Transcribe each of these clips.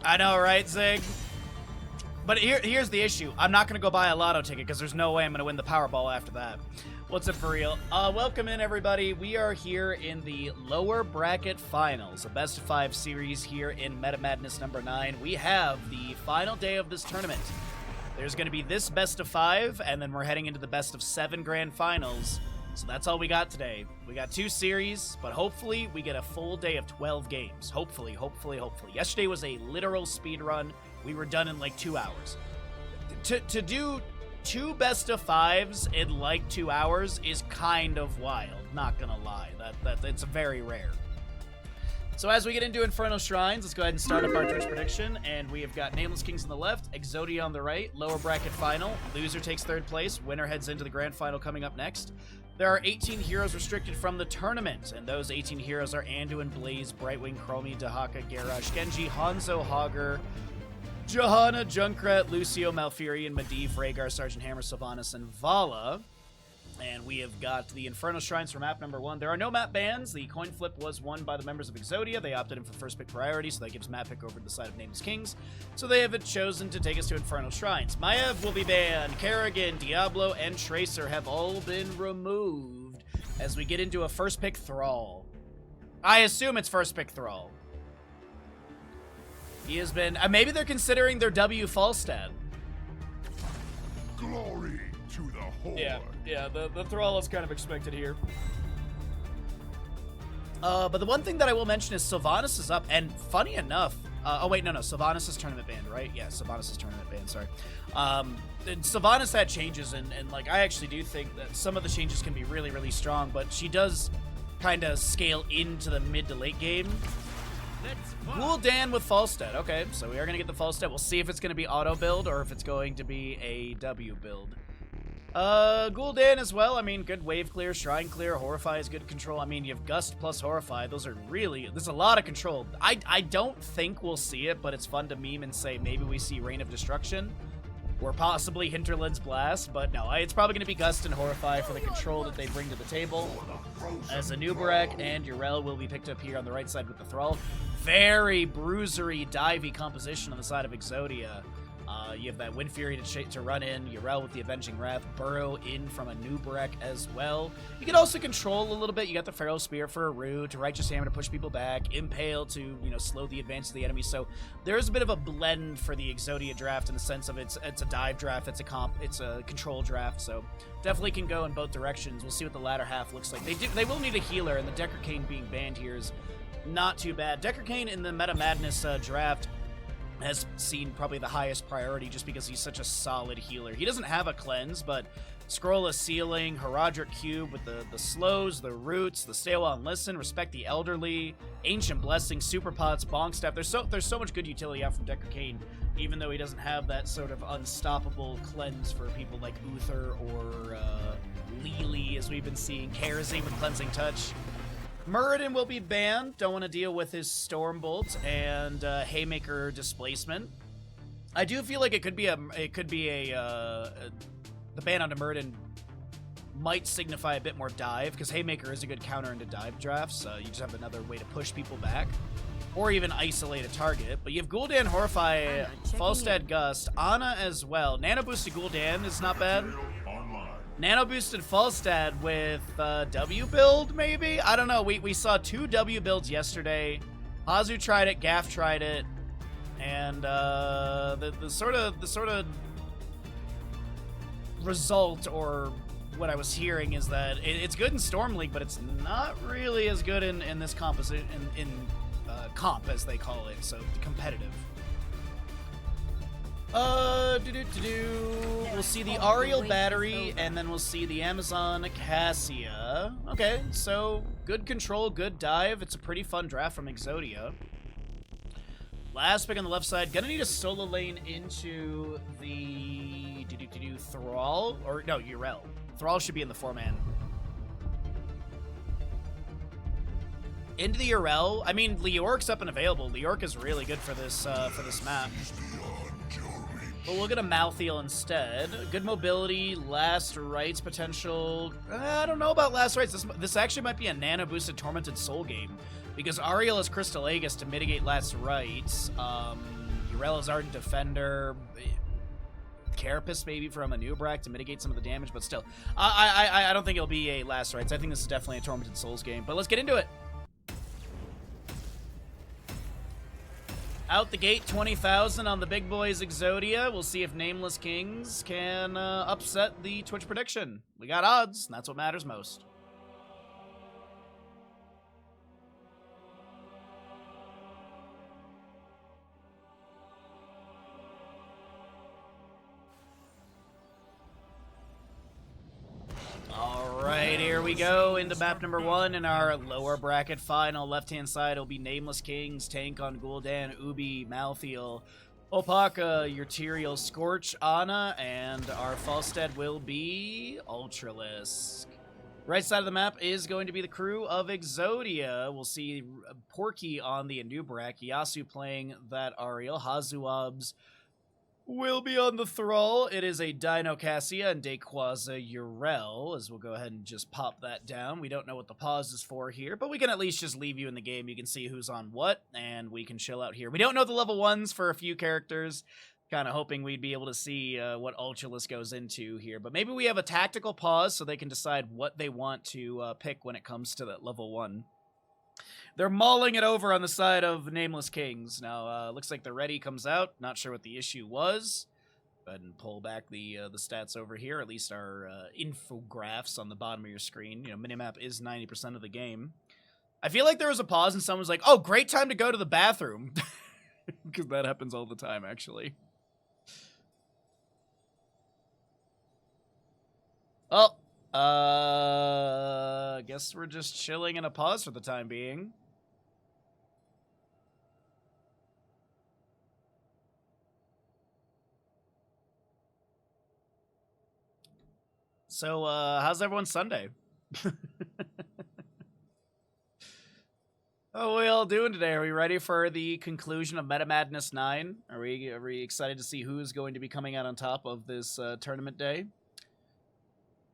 I know, right, Zig? But here's the issue. I'm not going to go buy a lotto ticket because there's no way I'm going to win the Powerball after that. What's up for real? Welcome in, everybody. We are here in the lower bracket finals, a best of 5 series here in Meta Madness number 9. We have the final day of this tournament. There's going to be this best of 5, and then we're heading into the best of 7 grand finals. So that's all we got today. We got 2 series, but hopefully we get a full day of 12 games. Hopefully. Yesterday was a literal speed run. We were done in like 2 hours. To do 2 best of 5s in like 2 hours is kind of wild, not gonna lie. It's very rare. So as we get into Inferno Shrines, let's go ahead and start up our Twitch prediction. And we have got Nameless Kings on the left, Exodia on the right, lower bracket final. Loser takes 3rd place, winner heads into the grand final coming up next. There are 18 heroes restricted from the tournament, and those 18 heroes are Anduin, Blaze, Brightwing, Chromie, Dehaka, Garrosh, Genji, Hanzo, Hogger, Johanna, Junkrat, Lucio, Malfurion, Medivh, Rehgar, Sergeant Hammer, Sylvanas, and Valla. And we have got the Inferno Shrines for map number 1. There are no map bans. The coin flip was won by the members of Exodia. They opted in for first pick priority, so that gives map pick over to the side of Nameless Kings. So they have chosen to take us to Inferno Shrines. Maiev will be banned. Kerrigan, Diablo, and Tracer have all been removed as we get into a first pick Thrall. I assume it's first pick Thrall. He has been... maybe they're considering their W Falstad. Glory to the Horde. Yeah, the Thrall is kind of expected here. But the one thing that I will mention is Sylvanas is up, and funny enough... oh, wait, no, Sylvanas is tournament banned, right? Yeah, Sylvanas is tournament banned, sorry. And Sylvanas had changes, and like, I actually do think that some of the changes can be really, really strong, but she does kind of scale into the mid to late game. Gul'dan with Falstad. Okay, so we are going to get the Falstad. We'll see if it's going to be auto build or if it's going to be a W build. Gul'dan as well. I mean, good wave clear, shrine clear, Horrify is good control. I mean, you have Gust plus Horrify. Those are really... there's a lot of control. I don't think we'll see it, but it's fun to meme and say maybe we see Reign of Destruction or possibly Hinterland's Blast, but no, it's probably going to be Gust and Horrify for the control that they bring to the table. As Anubarak and Yrel will be picked up here on the right side with the Thrall. Very bruisery, divey composition on the side of Exodia. You have that Wind Fury to run in, Yrel with the Avenging Wrath, Burrow in from Anubarak as well. You can also control a little bit. You got the Feral Spear for Aru, to Righteous Hammer to push people back, Impale to, you know, slow the advance of the enemy. So there's a bit of a blend for the Exodia draft in the sense of it's a dive draft, it's a control draft. So definitely can go in both directions. We'll see what the latter half looks like. They will need a healer, and the Decker Kane being banned here is not too bad. Decker Kane in the Meta Madness draft has seen probably the highest priority just because he's such a solid healer. He doesn't have a cleanse, but Scroll of Sealing, Herodric Cube with the slows, the roots, the Stay a While and Listen, Respect the Elderly, Ancient Blessing, Super Pots, Bonk Staff. There's so much good utility out from Decker Kane, even though he doesn't have that sort of unstoppable cleanse for people like Uther or Lili, as we've been seeing. Karazim with Cleansing Touch. Muradin will be banned. Don't want to deal with his Stormbolt and Haymaker displacement. I do feel like the ban on Muradin might signify a bit more dive, because Haymaker is a good counter into dive drafts. You just have another way to push people back, or even isolate a target. But you have Gul'dan, Horrify, Falstad, Gust, Ana as well. Nano boosted Gul'dan is not bad. Nano boosted Falstad with W build, maybe? I don't know. We saw 2 W builds yesterday. Hazu tried it, Gaff tried it, and the sort of result, or what I was hearing, is that it's good in Storm League, but it's not really as good in this composition in comp, as they call it, so competitive. We'll see the Ariel Battery, and then we'll see the Amazon Cassia. Okay, so good control, good dive. It's a pretty fun draft from Exodia. Last pick on the left side. Gonna need a solo lane into the Thrall, or no, Yrel. Thrall should be in the 4-man. Into the Yrel. I mean, Leorc's up and available. Leorc is really good for this map. But we'll get a Malthiel instead. Good mobility, last rites potential. I don't know about last rites. This actually might be a nano boosted Tormented Soul game, because Ariel has Crystal Aegis to mitigate last rites. Urella's Ardent Defender. Carapace maybe from a Nubrak to mitigate some of the damage, but still. I don't think it'll be a Last Rites. I think this is definitely a Tormented Souls game, but let's get into it. Out the gate, 20,000 on the big boys Exodia. We'll see if Nameless Kings can upset the Twitch prediction. We got odds, and that's what matters most. Alright, here we go into map number 1 in our lower bracket final. Left-hand side will be Nameless Kings, Tank on Gul'dan, Ubi, Malthiel, Opaka, Uriterial, Scorch, Ana, and our Falstead will be Ultralisk. Right side of the map is going to be the crew of Exodia. We'll see Porky on the Anubrak, Yasu playing that Ariel, Hazuabs will be on the Thrall. It is a Dino Cassia and Dayquaza Urel, as we'll go ahead and just pop that down. We don't know what the pause is for here, but we can at least just leave you in the game. You can see who's on what, and we can chill out here. We don't know the level 1s for a few characters. Kind of hoping we'd be able to see what Ultralisk goes into here. But maybe we have a tactical pause so they can decide what they want to pick when it comes to that level 1. They're mauling it over on the side of Nameless Kings. Now, looks like the ready comes out. Not sure what the issue was. Go ahead and pull back the stats over here, at least our infographs on the bottom of your screen. You know, minimap is 90% of the game. I feel like there was a pause and someone was like, oh, great time to go to the bathroom. Because that happens all the time, actually. Oh, I guess we're just chilling in a pause for the time being. So, how's everyone's Sunday? How are we all doing today? Are we ready for the conclusion of Meta Madness 9? Are we excited to see who's going to be coming out on top of this tournament day?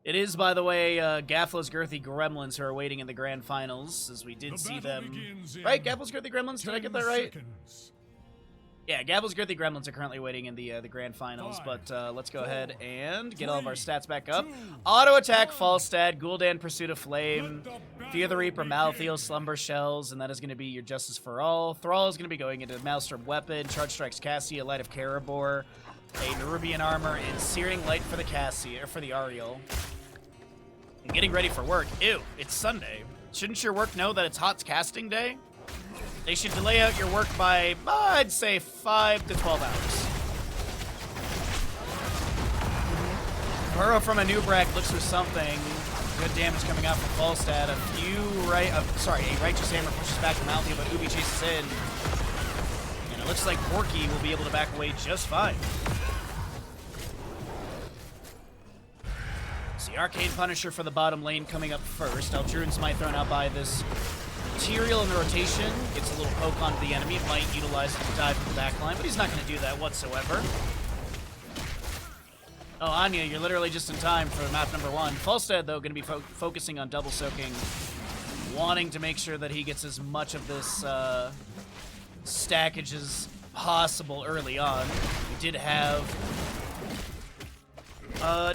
It is, by the way, Gaffla's Girthy Gremlins who are waiting in the grand finals, as we did see them. Right, Gaffla's Girthy Gremlins? Did I get that right? Seconds. Yeah, Gaffla's Girthy Gremlins are currently waiting in the grand finals, but let's go ahead and get all of our stats back up. Auto attack, Falstad, Gul'dan, Pursuit of Flame, Fear the Reaper, Malthiel, Slumber Shells, and that is going to be your Justice for All. Thrall is going to be going into Maelstrom Weapon, Charge Strikes Cassia, Light of Karabor, a Nerubian Armor, and Searing Light for the Cassia, or for the Ariel. I'm getting ready for work. Ew, it's Sunday. Shouldn't your work know that it's HOTS casting day? They should delay out your work by, I'd say, 5 to 12 hours. Burrow from a Nubrak looks for something. Good damage coming out from Falstad. A Righteous Hammer pushes back from Malthiel, but Ubi chases in. And it looks like Porky will be able to back away just fine. The Arcane Punisher for the bottom lane coming up first. Aldruin Smite thrown out by this material in the rotation. Gets a little poke onto the enemy. Might utilize it to dive from the back line, but he's not going to do that whatsoever. Oh, Anya, you're literally just in time for map number 1. Falstad, though, going to be focusing on double soaking, wanting to make sure that he gets as much of this stackage as possible early on. We did have...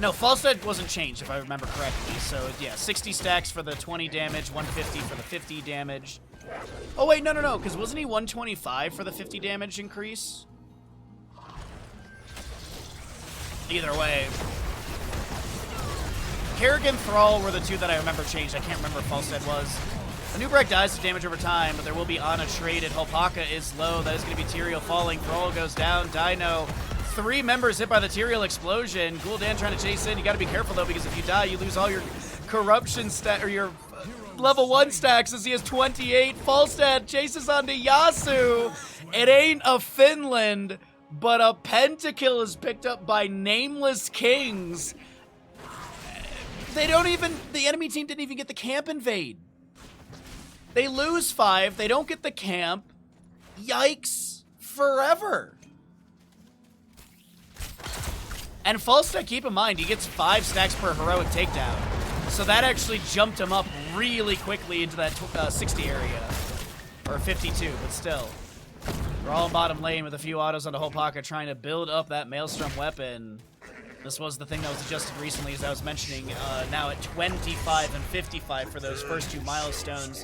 no, Falstad wasn't changed, if I remember correctly. So, yeah, 60 stacks for the 20 damage, 150 for the 50 damage. Oh, wait, no, because wasn't he 125 for the 50 damage increase? Either way. Kerrigan Thrall were the two that I remember changed. I can't remember if Falstad was. Anubrak dies to damage over time, but there will be Ana traded. Hopaka is low. That is going to be Tyrael falling. Thrall goes down. Dino... 3 members hit by the Tyrael explosion. Gul'dan trying to chase in. You got to be careful though, because if you die, you lose all your corruption stat or your level 1 stacks. As he has 28. Falstad chases onto Yasu. It ain't a Finland, but a pentakill is picked up by Nameless Kings. The enemy team didn't even get the camp invade. They lose 5. They don't get the camp. Yikes! Forever. And Falstad, keep in mind, he gets 5 stacks per heroic takedown. So that actually jumped him up really quickly into that 60 area. Or 52, but still. We're all bottom lane with a few autos on the whole pocket trying to build up that Maelstrom weapon. This was the thing that was adjusted recently, as I was mentioning, now at 25 and 55 for those first 2 milestones.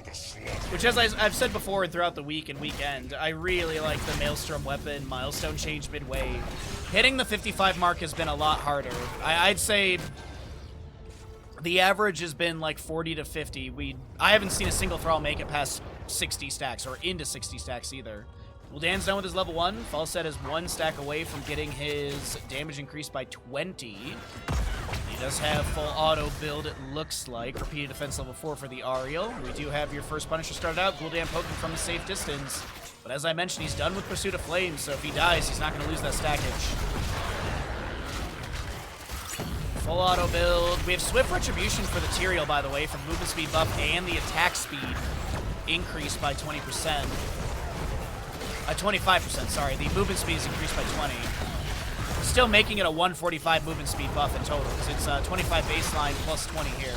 Which, as I've said before and throughout the week and weekend, I really like the Maelstrom weapon milestone change midway. Hitting the 55 mark has been a lot harder. I'd say the average has been like 40 to 50. I haven't seen a single Thrall make it past 60 stacks, or into 60 stacks either. Gul'dan's done with his level 1. Falstad is 1 stack away from getting his damage increased by 20. He does have full auto build, it looks like. Repeated defense level 4 for the Ariel. We do have your first Punisher started out. Gul'dan poking from a safe distance. But as I mentioned, he's done with Pursuit of Flames, so if he dies, he's not going to lose that stackage. Full auto build. We have Swift Retribution for the Tyrael, by the way, from movement speed buff and the attack speed increased by 20%. 25%, sorry. The movement speed is increased by 20. Still making it a 145 movement speed buff in total, because it's 25 baseline plus 20 here.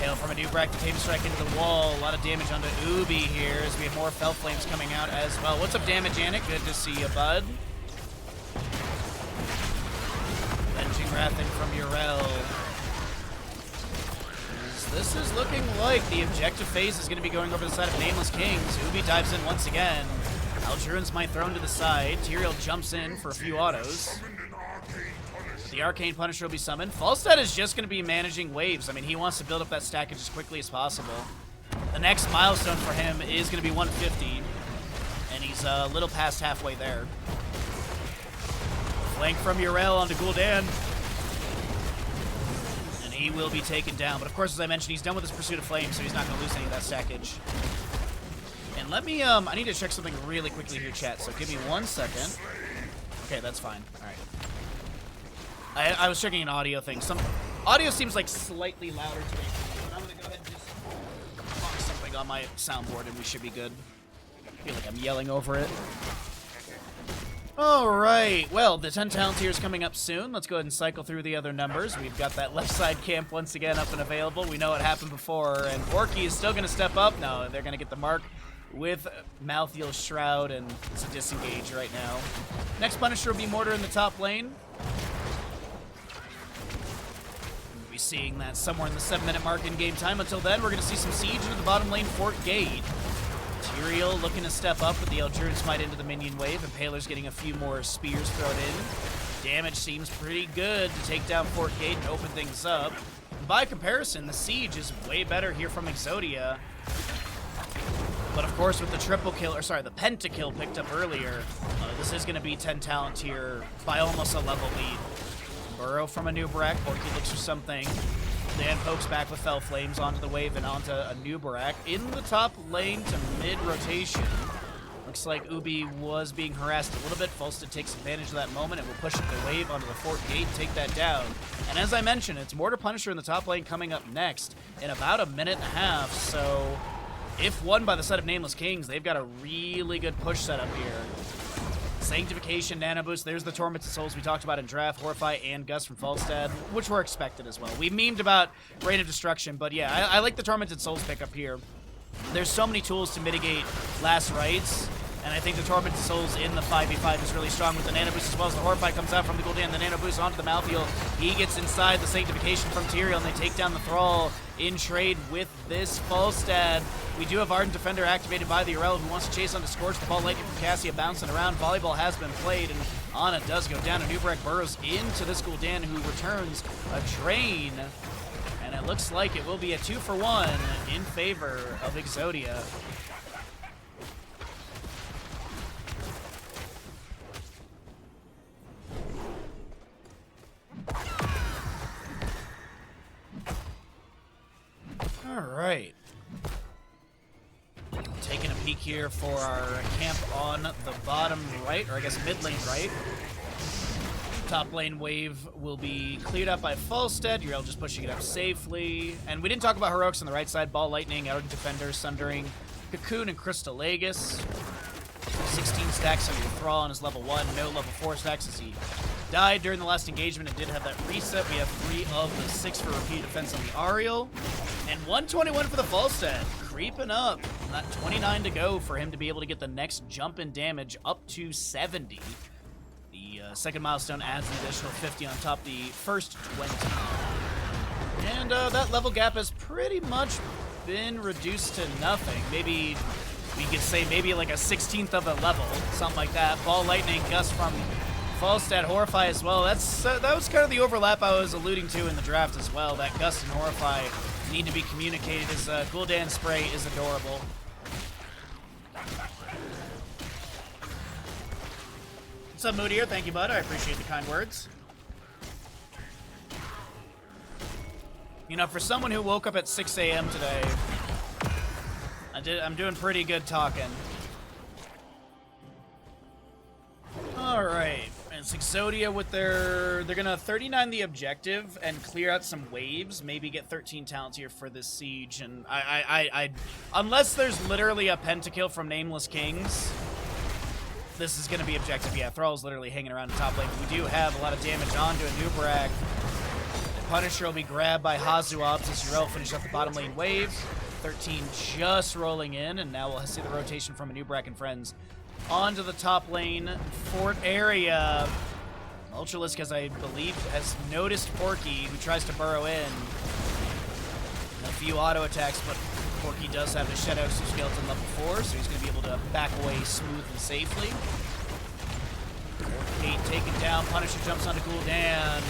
Hail from a new Brack to Tame Strike into the wall. A lot of damage onto Ubi here as we have more Fel Flames coming out as well. What's up, Damage Anik? Good to see you, bud. Benching Wrathen from Urel. This is looking like the objective phase is going to be going over the side of Nameless Kings. Ubi dives in once again. Aljurin's might thrown to the side. Tyrael jumps in for a few autos. The Arcane Punisher will be summoned. Falstad is just going to be managing waves. I mean, he wants to build up that stackage as quickly as possible. The next milestone for him is going to be 150, and he's a little past halfway there. Flank from Urel onto Gul'dan. He will be taken down, but of course, as I mentioned, he's done with his Pursuit of Flame, so he's not going to lose any of that stackage. And let me, I need to check something really quickly here, chat, so give me 1 second. Okay, that's fine. All right. I was checking an audio thing. Some audio seems like slightly louder today, but I'm going to go ahead and just box something on my soundboard, and we should be good. I feel like I'm yelling over it. Alright, well, the 10 talent tier is coming up soon. Let's go ahead and cycle through the other numbers. We've got that left side camp once again up and available. We know it happened before, and Orky is still going to step up. No, they're going to get the mark with Malthiel's Shroud, and it's a disengage right now. Next Punisher will be Mortar in the top lane. We'll be seeing that somewhere in the 7-minute mark in game time. Until then, we're going to see some siege into the bottom lane Fort Gate. Tyrael looking to step up with the Eldritch Smite into the minion wave. Impaler's getting a few more spears thrown in. Damage seems pretty good to take down Fort Gate and open things up. And by comparison, the siege is way better here from Exodia. But of course, with the triple kill, or sorry, the pentakill picked up earlier, this is going to be 10 talent tier by almost a level lead. Burrow from a new Brack. Orky looks for something. Dan pokes back with Fel Flames onto the wave and onto a new Barak. In the top lane to mid-rotation. Looks like Ubi was being harassed a little bit. Falstad takes advantage of that moment and will push up the wave onto the Fort Gate and take that down. And as I mentioned, it's Mortar Punisher in the top lane coming up next in about a minute and a half. So if won by the side of Nameless Kings, they've got a really good push setup here. Sanctification, Nano Boost, there's the Tormented Souls we talked about in Draft, Horrify, and Gust from Falstad, which were expected as well. We memed about Reign of Destruction, but yeah, I like the Tormented Souls pickup here. There's so many tools to mitigate Last Rites, and I think the Tormented Souls in the 5v5 is really strong with the Nano Boost as well as the Horrify comes out from the Gul'dan, the Nano Boost onto the Malthiel. He gets inside the Sanctification from Tyrael, and they take down the Thrall in trade with this Falstad. We do have Ardent Defender activated by the Urel, who wants to chase onto Scorch. The ball lightning from Cassia bouncing around. Volleyball has been played, and Ana does go down. A Nubrak burrows into this Gul'dan, who returns a Drain. And it looks like it will be a 2-for-1 in favor of Exodia. All right. Taking a peek here for our camp on the bottom right, or I guess mid lane right. Top lane wave will be cleared up by Falstad. Urel just pushing it up safely. And we didn't talk about heroics on the right side. Ball Lightning, Outer Defender, Sundering, Cocoon, and Crystal Aegis. 16 stacks on your Thrall on his level 1. No level 4 stacks as he died during the last engagement and did have that reset. We have 3 of the 6 for repeat defense on the Ariel. And 121 for the Falstad. Creeping up. And that 29 to go for him to be able to get the next jump in damage up to 70. The second milestone adds an additional 50 on top of the first 20. And that level gap has pretty much been reduced to nothing. Maybe we could say maybe like a 16th of a level, something like that. Ball Lightning, Gust from Falstad, Horrify as well. That was kind of the overlap I was alluding to in the draft as well. That Gust and Horrify need to be communicated. His Gul'dan spray is adorable. What's up, Moodier? Thank you, bud. I appreciate the kind words. You know, for someone who woke up at 6 a.m. today, I'm doing pretty good talking. All right, and it's Exodia with they're gonna 39 the objective and clear out some waves, maybe get 13 talents here for this siege. And I unless there's literally a pentakill from Nameless Kings, this is gonna be objective. Yeah, Thrall's literally hanging around the top lane. We do have a lot of damage onto a Nubarak. Punisher will be grabbed by Hazuobs as Yrel finish up the bottom lane wave. 13 just rolling in, and now we'll see the rotation from Nubarak and friends onto the top lane fort area. Ultralisk, as I believe, has noticed Porky, who tries to burrow in. A few auto attacks, but Porky does have his Shadow Skeleton level 4, so he's going to be able to back away smooth and safely. Kate taken down. Punisher jumps onto Gul'dan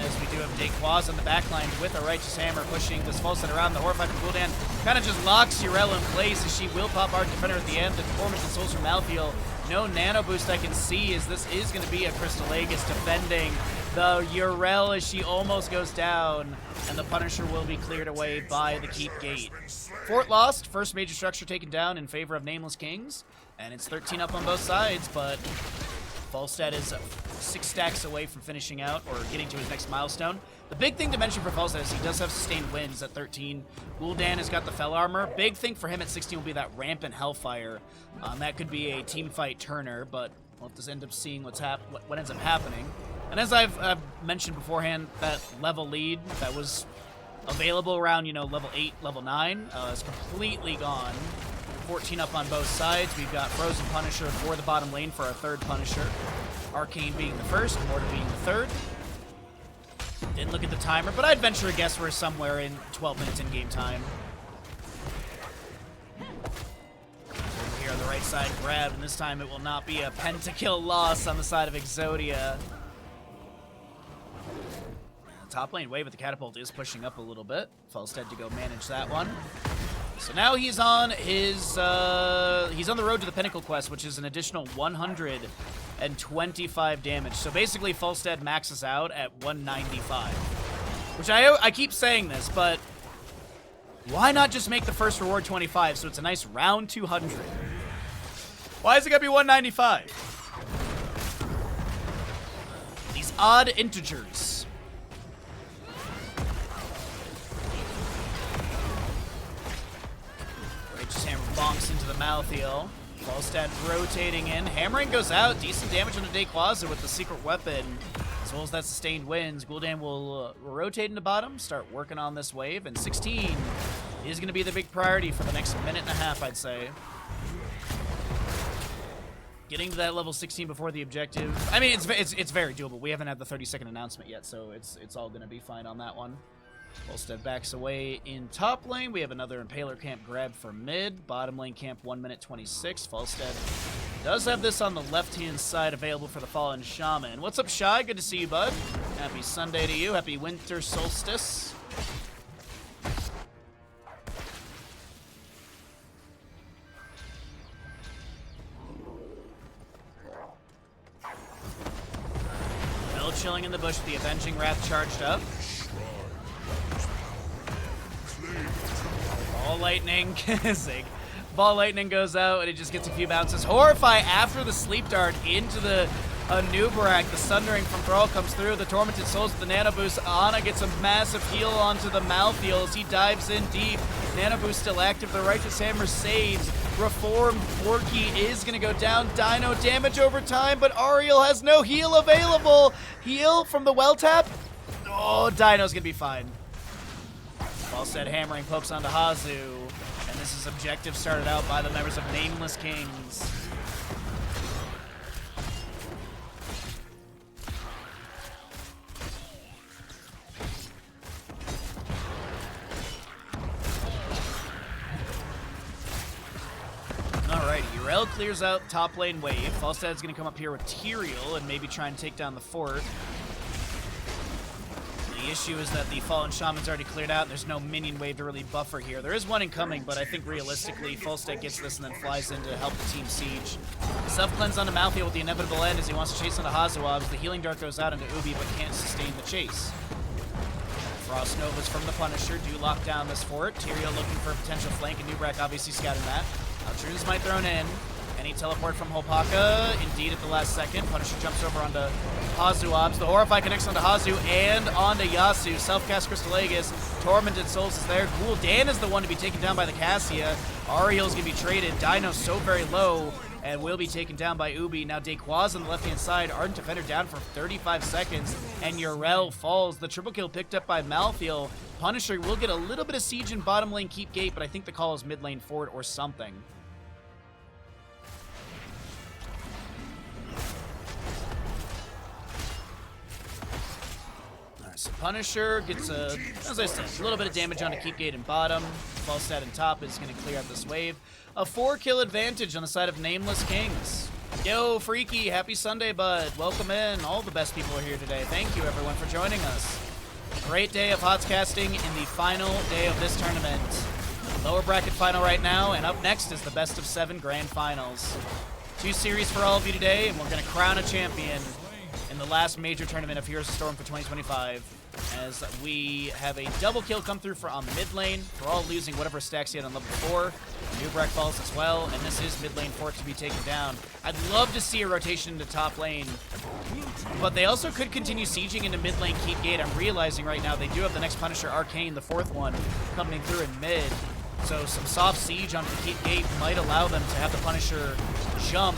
as we do have Dehaka on the backline with a Righteous Hammer pushing this Falstad around. The Horrified from Gul'dan kind of just locks Yrel in place as she will pop Arc Defender at the end. The Torment and Souls from Malfurion. No nano boost I can see as this is going to be a Crystal Aegis defending the Yrel as she almost goes down, and the Punisher will be cleared away by the Keep Gate. Fort lost. First major structure taken down in favor of Nameless Kings, and it's 13 up on both sides, but Falstad is 6 stacks away from finishing out or getting to his next milestone. The big thing to mention for Falstad is he does have sustained wins at 13. Gul'dan has got the Fel Armor. Big thing for him at 16 will be that Rampant Hellfire. That could be a team fight turner, but we'll have to end up seeing what ends up happening. And as I've mentioned beforehand, that level lead that was available around, you know, level 8, level 9 is completely gone. 14 up on both sides. We've got Frozen Punisher for the bottom lane for our third Punisher. Arcane being the first, Mortar being the third. Didn't look at the timer, but I'd venture a guess we're somewhere in 12 minutes in game time. Over here on the right side, grab, and this time it will not be a pentakill loss on the side of Exodia. Top lane wave with the catapult is pushing up a little bit. Falstad to go manage that one. So now he's on his he's on the road to the Pinnacle quest, which is an additional 125 damage. So basically Falstad maxes out at 195. Which I keep saying this, but why not just make the first reward 25 so it's a nice round 200? Why is it gonna be 195? These odd integers. Hammer bonks into the Malfurion. Falstad rotating in. Hammering goes out. Decent damage on the Dehaka with the secret weapon. As well as that sustained wins. Gul'dan will rotate into bottom, start working on this wave, and 16 is going to be the big priority for the next minute and a half, I'd say. Getting to that level 16 before the objective. I mean, it's very doable. We haven't had the 30-second announcement yet, so it's all going to be fine on that one. Falstad backs away in top lane. We have another Impaler camp grab for mid. Bottom lane camp 1 minute 26. Falstad does have this on the left-hand side available for the Fallen Shaman. What's up, Shy? Good to see you, bud. Happy Sunday to you. Happy winter solstice. Bell chilling in the bush with the Avenging Wrath charged up. Ball Lightning. Ball Lightning goes out, and it just gets a few bounces. Horrify after the Sleep Dart into the Nubarak. The Sundering from Thrall comes through. The Tormented Souls with the Nano Boost. Ana gets a massive heal onto the Malfurion as he dives in deep. Nano Boost still active. The Righteous Hammer saves. Reformed Porky is going to go down. Dino damage over time, but Ariel has no heal available. Heal from the well tap. Oh, Dino's going to be fine. Falstad hammering pokes onto Hazu, and This is objective started out by the members of Nameless Kings. Alright, Urel clears out top lane wave. Falstad's going to come up here with Tyrael and maybe try and take down the fort. The issue is that the Fallen Shaman's already cleared out and there's no minion wave to really buffer here. There is one incoming, but I think realistically, Falstad gets this and then flies in to help the team siege. Self-cleanse onto Malfurion with the inevitable end as he wants to chase onto Hazuabs. The healing dart goes out into Ubi, but can't sustain the chase. Frost Novas from the Punisher do lock down this fort. Tyrael looking for a potential flank, and Nubrak obviously scouting that. Trunes might thrown in. Any teleport from Hopaka, indeed at the last second. Punisher jumps over onto Hazuabs. The Horrify connects onto Hazu and onto Yasu. Self-cast Crystal Aegis. Tormented Souls is there. Gul'dan is the one to be taken down by the Cassia. Ariel's going to be traded. Dino's so very low and will be taken down by Ubi. Now Dequaz on the left-hand side. Ardent Defender down for 35 seconds. And Urel falls. The triple kill picked up by Malfurion. Punisher will get a little bit of siege in bottom lane keep gate, but I think the call is mid lane forward or something. So Punisher gets as I said, a little bit of damage onto keep gate and bottom. Falstad and top is going to clear out this wave. A 4-kill advantage on the side of Nameless Kings. Yo, Freaky, happy Sunday, bud. Welcome in. All the best people are here today. Thank you, everyone, for joining us. Great day of HOTS casting in the final day of this tournament. Lower bracket final right now, and up next is the best of 7 grand finals. 2 series for all of you today, and we're going to crown a champion in the last major tournament of Heroes of Storm for 2025, as we have a double kill come through on the mid lane. We're all losing whatever stacks he had on level 4. Nubrak falls as well, and this is mid lane fort to be taken down. I'd love to see a rotation into top lane, but they also could continue sieging into mid lane keep gate. I'm realizing right now they do have the next Punisher Arcane, the 4th one, coming through in mid. So some soft siege onto the keep gate might allow them to have the Punisher jump.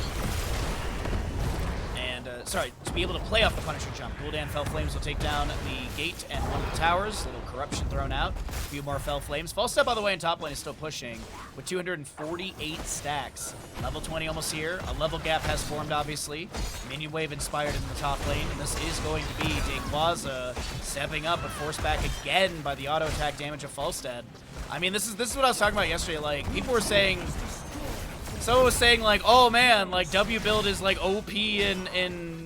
Sorry, to be able to play off the Punisher jump. Gul'dan Fell Flames will take down the gate and one of the towers. A little corruption thrown out. A few more Fell Flames. Falstad, by the way, in top lane is still pushing with 248 stacks. Level 20 almost here. A level gap has formed, obviously. Minion wave inspired in the top lane, and this is going to be Dequaz stepping up, but forced back again by the auto attack damage of Falstad. I mean, this is what I was talking about yesterday. Like, people were saying. Someone was saying, like, oh man, like W build is like OP in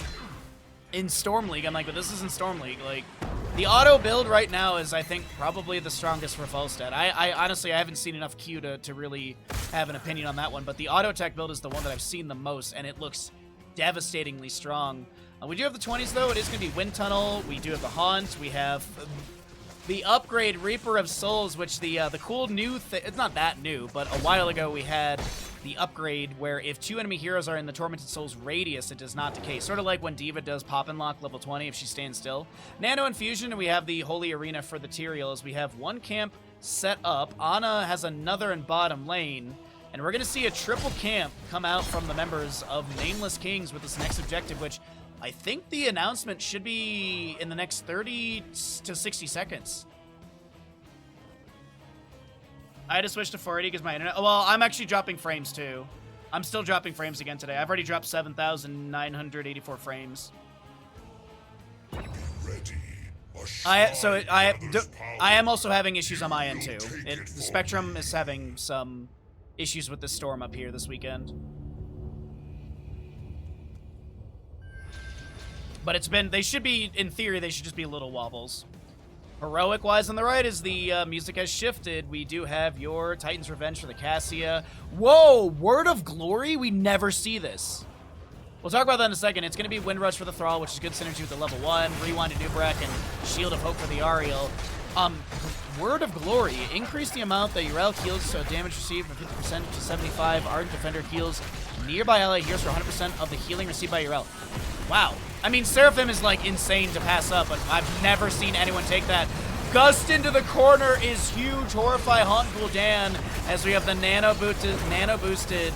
Storm League. I'm like, but this isn't Storm League. Like, the auto build right now is, I think, probably the strongest for Falstad. I honestly, I haven't seen enough Q to really have an opinion on that one, but the auto attack build is the one that I've seen the most, and it looks devastatingly strong. We do have the 20s though. It is going to be Wind Tunnel. We do have the Haunt. We have the upgrade Reaper of Souls, which the cool new thing, it's not that new, but a while ago we had the upgrade where if 2 enemy heroes are in the Tormented Souls radius, it does not decay. Sort of like when D.Va does Pop and Lock level 20 if she stands still. Nano Infusion, and we have the Holy Arena for the Tyrael as we have one camp set up. Ana has another in bottom lane, and we're going to see a triple camp come out from the members of Nameless Kings with this next objective, which I think the announcement should be in the next 30 to 60 seconds. I had to switch to 480 because my internet... Well, I'm actually dropping frames too. I'm still dropping frames again today. I've already dropped 7,984 frames. I am also having issues on my end too. The Spectrum is having some issues with the storm up here this weekend. But it's been... They should be, in theory, they should just be little wobbles. Heroic-wise on the right, as the music has shifted, we do have your Titan's Revenge for the Cassia. Whoa! Word of Glory? We never see this. We'll talk about that in a second. It's going to be Windrush for the Thrall, which is good synergy with the level 1, Rewind to Nubrak, and Shield of Hope for the Ariel. Word of Glory. Increase the amount that Urel heals, so damage received from 50% to 75. Ardent Defender heals nearby ally heals for 100% of the healing received by Urel. Wow. I mean, Seraphim is, like, insane to pass up, but I've never seen anyone take that. Gust into the corner is huge. Horrify Haunt Gul'dan as we have the nano-boosted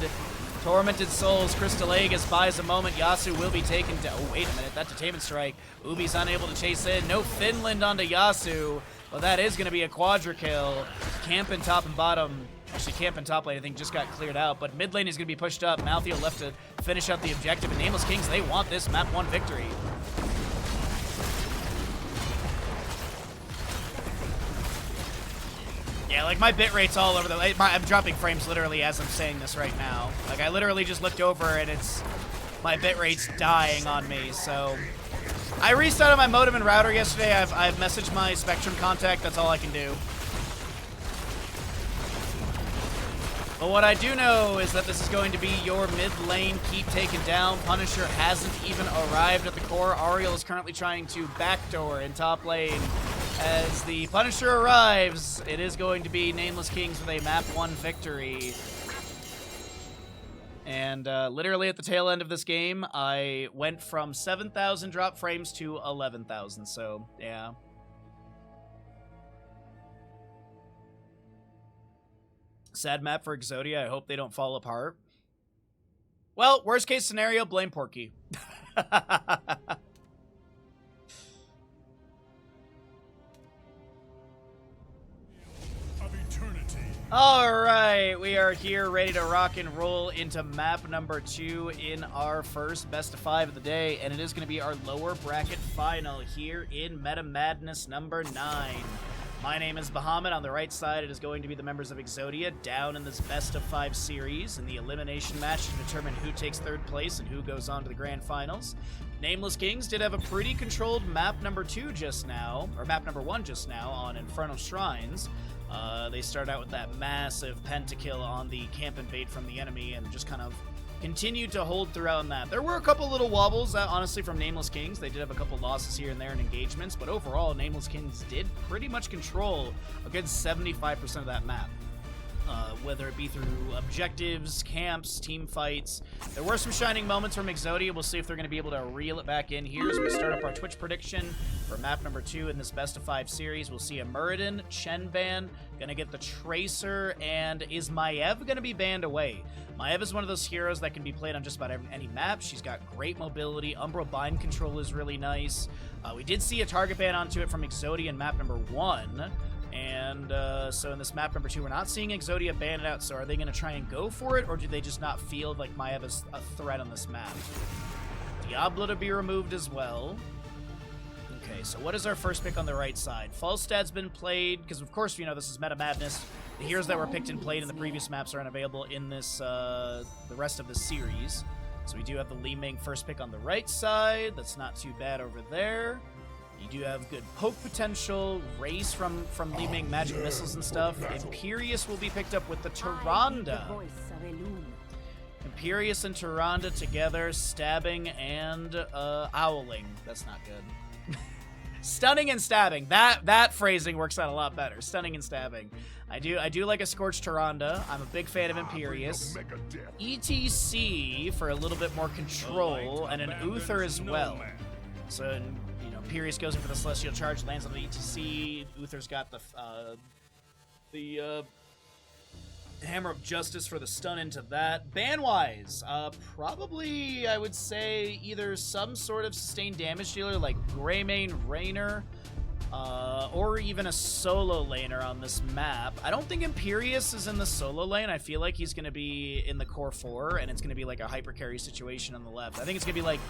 Tormented Souls. Crystal Aegis buys a moment. Yasu will be taken to... Oh, wait a minute. That Detainment Strike. Ubi's unable to chase in. No Finland onto Yasu, but that is going to be a quadra kill. Camp in top and bottom. Actually, camp and top lane, I think, just got cleared out, but mid lane is going to be pushed up. Malfurion left to finish out the objective, and Nameless Kings, they want this map 1 victory. Yeah, like, my bitrate's all over the... I'm dropping frames literally as I'm saying this right now. Like, I literally just looked over, and it's... My bitrate's dying on me, so... I restarted my modem and router yesterday. I've messaged my Spectrum contact. That's all I can do. But what I do know is that this is going to be your mid lane keep taken down. Punisher hasn't even arrived at the core. Ariel is currently trying to backdoor in top lane. As the Punisher arrives, it is going to be Nameless Kings with a map 1 victory. And literally at the tail end of this game, I went from 7,000 drop frames to 11,000, so yeah. Sad map for Exodia. I hope they don't fall apart. Well, worst case scenario, blame Porky. Alright, we are here ready to rock and roll into map number 2 in our first best of 5 of the day, and it is going to be our lower bracket final here in Meta Madness number 9. My name is Bahamut. On the right side, it is going to be the members of Exodia down in this best of 5 series in the elimination match to determine who takes 3rd place and who goes on to the grand finals. Nameless Kings did have a pretty controlled map number 2 just now, or map number 1 just now on Infernal Shrines. They start out with that massive pentakill on the camp and bait from the enemy and just kind of continued to hold throughout that. There were a couple little wobbles, honestly, from Nameless Kings. They did have a couple losses here and there in engagements, but overall, Nameless Kings did pretty much control a good 75% of that map. Whether it be through objectives, camps, team fights. There were some shining moments from Exodia. We'll see if they're going to be able to reel it back in here as we start up our Twitch prediction for map number 2 in this best of 5 series. We'll see a Muradin, Chen ban, going to get the Tracer, and is Medivh going to be banned away? Medivh is one of those heroes that can be played on just about any map. She's got great mobility. Umbral bind control is really nice. We did see a target ban onto it from Exodia in map number 1. And so in this map number 2, we're not seeing Exodia ban it out. So are they going to try and go for it, or do they just not feel like Medivh is a threat on this map? Diablo to be removed as well. Okay, so what is our first pick on the right side? Falstad's been played, because of course, you know, this is Meta Madness. The heroes that were picked and played in the previous maps are unavailable in this, the rest of the series. So we do have the Li Ming first pick on the right side. That's not too bad over there. You do have good poke potential, race from Li Ming, magic missiles and stuff. Imperius will be picked up with the Tyrande. Imperius and Tyrande together, stabbing and owling. That's not good. Stunning and stabbing. That phrasing works out a lot better. Stunning and stabbing. I do like a Scorched Tyrande. I'm a big fan of Imperius. ETC for a little bit more control, and an Uther as well. So, you know, Imperius goes in for the Celestial Charge, lands on the ETC. Uther's got the Hammer of Justice for the stun into that. Ban-wise, probably, I would say, either some sort of sustained damage dealer like Greymane Raynor, or even a solo laner on this map. I don't think Imperius is in the solo lane. I feel like he's going to be in the core 4, and it's going to be like a hyper carry situation on the left. I think it's going to be like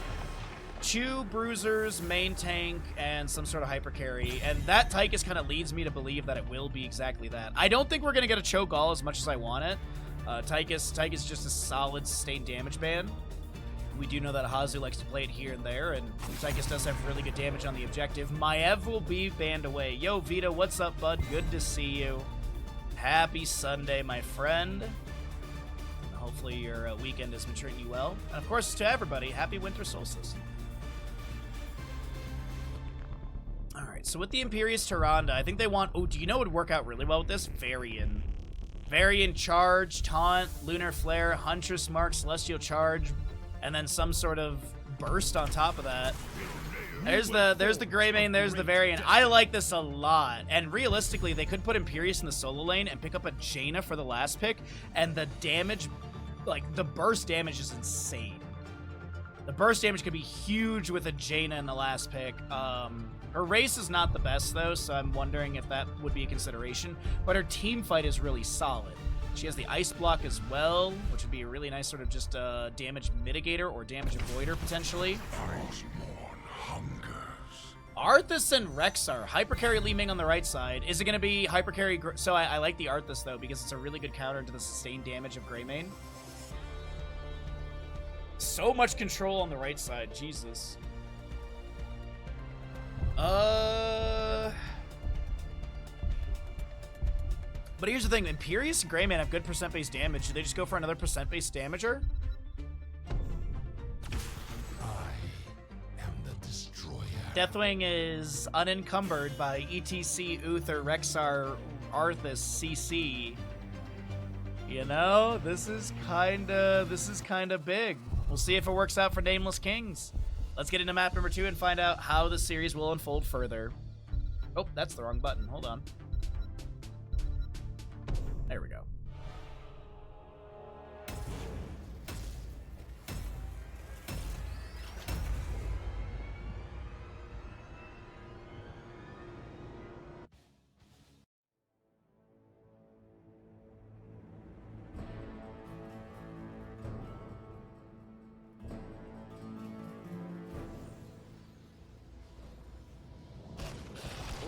2 bruisers, main tank, and some sort of hyper carry. And that Tychus kind of leads me to believe that it will be exactly that. I don't think we're going to get a choke all as much as I want it. Tychus is just a solid sustained damage ban. We do know that Hanzo likes to play it here and there, and Tychus does have really good damage on the objective. Medivh will be banned away. Yo, Vita, what's up, bud? Good to see you. Happy Sunday, my friend. Hopefully your weekend is treating you well. And of course, to everybody, happy winter solstice. Alright, so with the Imperius Tyrande, I think they want... Oh, do you know what would work out really well with this? Varian. Varian Charge, Taunt, Lunar Flare, Huntress Mark, Celestial Charge, and then some sort of burst on top of that. There's the Greymane, there's the Varian. I like this a lot. And realistically, they could put Imperius in the solo lane and pick up a Jaina for the last pick, and the damage, like, the burst damage is insane. The burst damage could be huge with a Jaina in the last pick. Her race is not the best, though, so I'm wondering if that would be a consideration. But her team fight is really solid. She has the ice block as well, which would be a really nice sort of just damage mitigator or damage avoider potentially. Arthas and Rexar. Hypercarry Li Ming on the right side. Is it going to be Hypercarry... So I like the Arthas, though, because it's a really good counter to the sustained damage of Greymane. So much control on the right side. Jesus. But here's the thing. Imperius and Greymane have good percent-based damage. Do they just go for another percent-based damager? Deathwing is unencumbered by ETC, Uther, Rexar, Arthas, CC. You know, this is kinda big. We'll see if it works out for Nameless Kings. Let's get into map number 2 and find out how the series will unfold further. Oh, that's the wrong button. Hold on. There we go.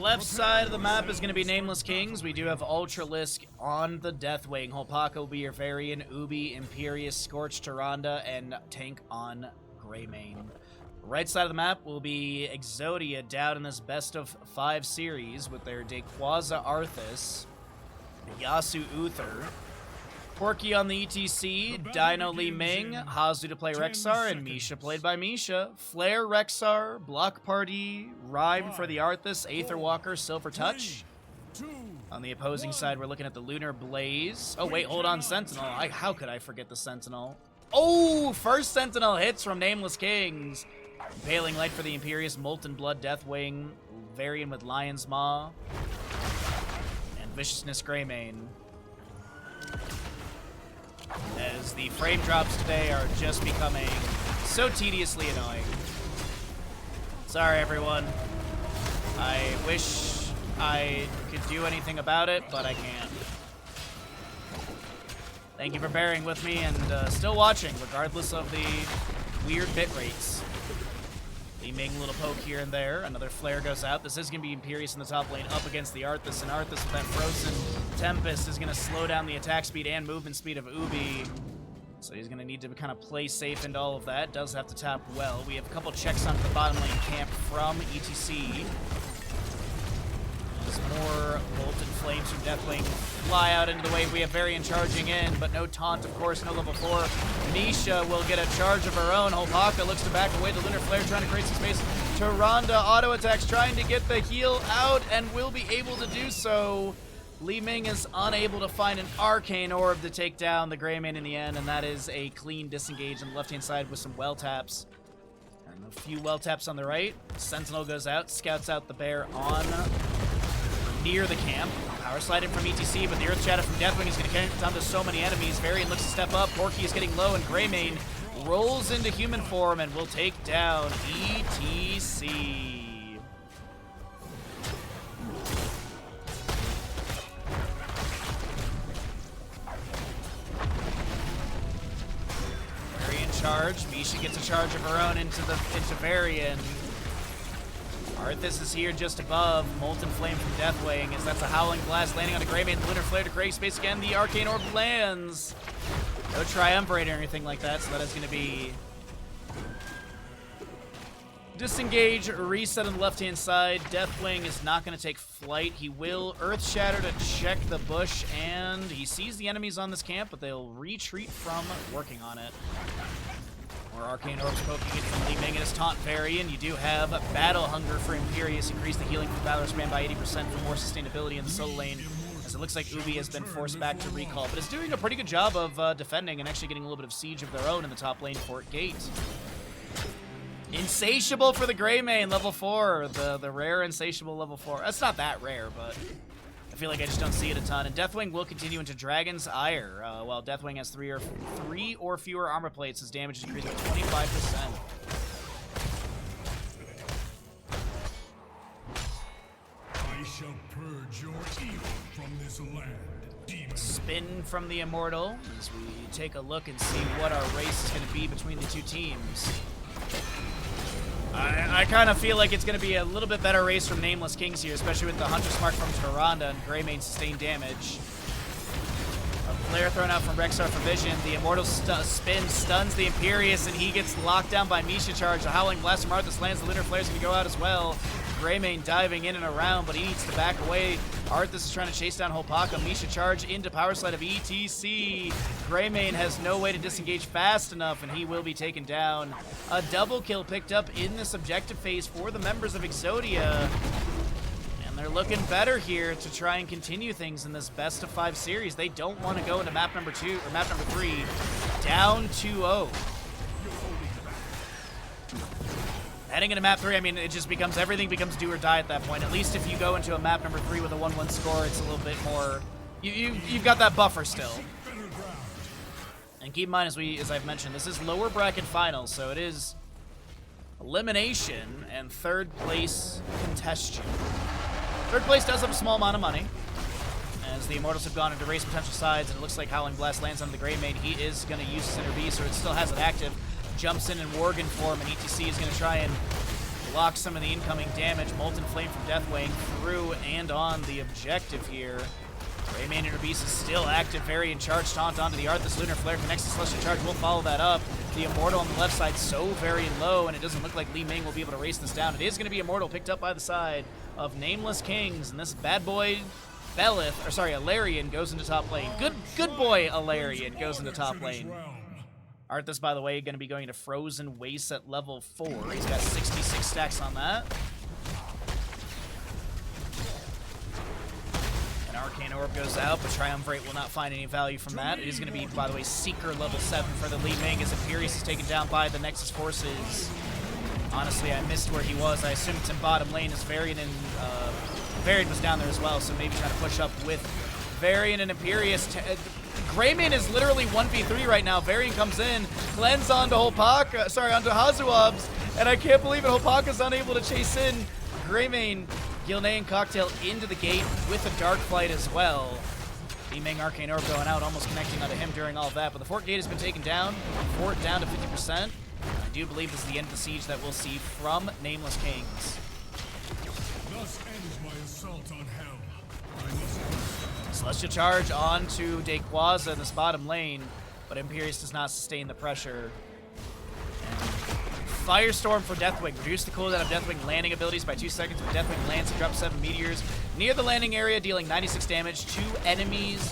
Left side of the map is going to be Nameless Kings. We do have Ultralisk on the Deathwing. Holpaka will be your Varian, Ubi, Imperius, Scorch, Tyrande, and Tank on Greymane. Right side of the map will be Exodia down in this best of 5 series with their Dayquaza Arthas, Yasu Uther, Porky on the ETC, Dino Li Ming, Hazu to play Rexar, and Misha played by Misha. Flare Rexar, Block Party, Rhyme for the Arthas, Aether Walker, Silver Touch. On the opposing side, we're looking at the Lunar Blaze. Oh, wait, hold on, Sentinel. How could I forget the Sentinel? Oh, first Sentinel hits from Nameless Kings. Impaling Light for the Imperius, Molten Blood, Deathwing, Varian with Lion's Maw, and Viciousness Greymane. As the frame drops today are just becoming so tediously annoying. Sorry, everyone. I wish I could do anything about it, but I can't. Thank you for bearing with me and still watching, regardless of the weird bit rates. Li Ming, little poke here and there. Another flare goes out. This is going to be Imperius in the top lane up against the Arthas, and Arthas with that Frozen Tempest is going to slow down the attack speed and movement speed of Ubi. So he's going to need to kind of play safe into all of that. Does have to tap well. We have a couple checks onto the bottom lane camp from ETC. As more Bolted Flames from Deathwing fly out into the wave. We have Varian charging in, but no taunt, of course, no level 4. Misha will get a charge of her own. Holpaka looks to back away. The Lunar Flare trying to create some space. Tyrande auto attacks, trying to get the heal out, and will be able to do so. Li Ming is unable to find an Arcane Orb to take down the Greymane in the end, and that is a clean disengage on the left-hand side with some well taps. And a few well taps on the right. Sentinel goes out, scouts out the bear on near the camp. Power slide in from ETC, but the Earth Shadow from Deathwing is going to count down to so many enemies. Varian looks to step up. Porky is getting low, and Greymane rolls into human form and will take down ETC. Varian charge. Misha gets a charge of her own into Varian. Arthas is here just above. Molten Flame from Deathwing, as that's a Howling Blast landing on a Greymane. The Lunar Flare to create space again. The Arcane Orb lands. No Triumvirate or anything like that, so that is going to be disengage, reset on the left-hand side. Deathwing is not going to take flight. He will Earth Shatter to check the bush, and he sees the enemies on this camp, but they'll retreat from working on it. More Arcane Orbs poking in from Li Ming and his taunt Varian. You do have Battle Hunger for Imperius. Increase the healing from Valor Span by 80% for more sustainability in the solo lane, as it looks like Ubi has been forced back to recall, but is doing a pretty good job of defending and actually getting a little bit of siege of their own in the top lane Fort Gate. Insatiable for the Greymane, level 4. The rare Insatiable level 4. That's not that rare, but I feel like I just don't see it a ton. And Deathwing will continue into Dragon's Ire. While Deathwing has 3 or fewer armor plates, his damage is increased by 25%. I shall purge your evil from this land. Spin from the Immortal as we take a look and see what our race is going to be between the two teams. I kind of feel like it's going to be a little bit better race from Nameless Kings here, especially with the Hunter's Mark from Tyrande and Greymane sustained damage. A flare thrown out from Rexar for vision. The Immortal spin stuns the Imperious, and he gets locked down by Misha Charge. The Howling Blast from Arthas lands. The Lunar Flare's going to go out as well. Greymane diving in and around, but he needs to back away. Arthas is trying to chase down Hopaka. Misha Charge into Power Slide of ETC. Greymane has no way to disengage fast enough, and he will be taken down. A double kill picked up in this objective phase for the members of Exodia. And they're looking better here to try and continue things in this best of 5 series. They don't want to go into map number 2 or map number 3 down 2-0. Heading into map 3, I mean, it just becomes, everything becomes do or die at that point. At least if you go into a map number 3 with a 1-1 score, it's a little bit more, you've got that buffer still. And keep in mind, as I've mentioned, this is lower bracket finals, so it is elimination and third place congestion. Third place does have a small amount of money, as the Immortals have gone into race potential sides, and it looks like Howling Blast lands on the Greymane. He is going to use his Inner Beast, so it still has it active. Jumps in Worgen form, and ETC is going to try and block some of the incoming damage. Molten Flame from Deathwing through and on the objective here. Greymane Inner Beast is still active, very in charge. Taunt onto the Arthas. Lunar Flare connects to Celestial Charge. We'll follow that up. The Immortal on the left side so very low, and it doesn't look like Li Ming will be able to race this down. It is going to be Immortal picked up by the side of Nameless Kings, and this bad boy Alarian goes into top lane. Good boy Alarian goes into top lane. Arthas, by the way, going to be going to Frozen Waste at level 4. He's got 66 stacks on that. An Arcane Orb goes out, but Triumvirate will not find any value from that. It is going to be, by the way, Seeker level 7 for the Li Ming as Imperious is taken down by the Nexus forces. Honestly, I missed where he was. I assumed it's in bottom lane as Varian and Varian was down there as well, so maybe trying to push up with Varian and Imperious. Greymane is literally 1v3 right now. Varian comes in, cleanse onto onto Hazuabs, and I can't believe it. Hopaka's unable to chase in. Greymane, Gilnean Cocktail into the gate with a Dark Flight as well. Li Ming Arcane Orb going out, almost connecting onto him during all of that, but the fort gate has been taken down. Fort down to 50%. I do believe this is the end of the siege that we'll see from Nameless Kings. Thus ends my assault on hell. Celestial Charge onto Dequaza in this bottom lane, but Imperious does not sustain the pressure. And Firestorm for Deathwing. Reduce the cooldown of Deathwing landing abilities by 2 seconds. When Deathwing lands, it drops 7 meteors near the landing area, dealing 96 damage to enemies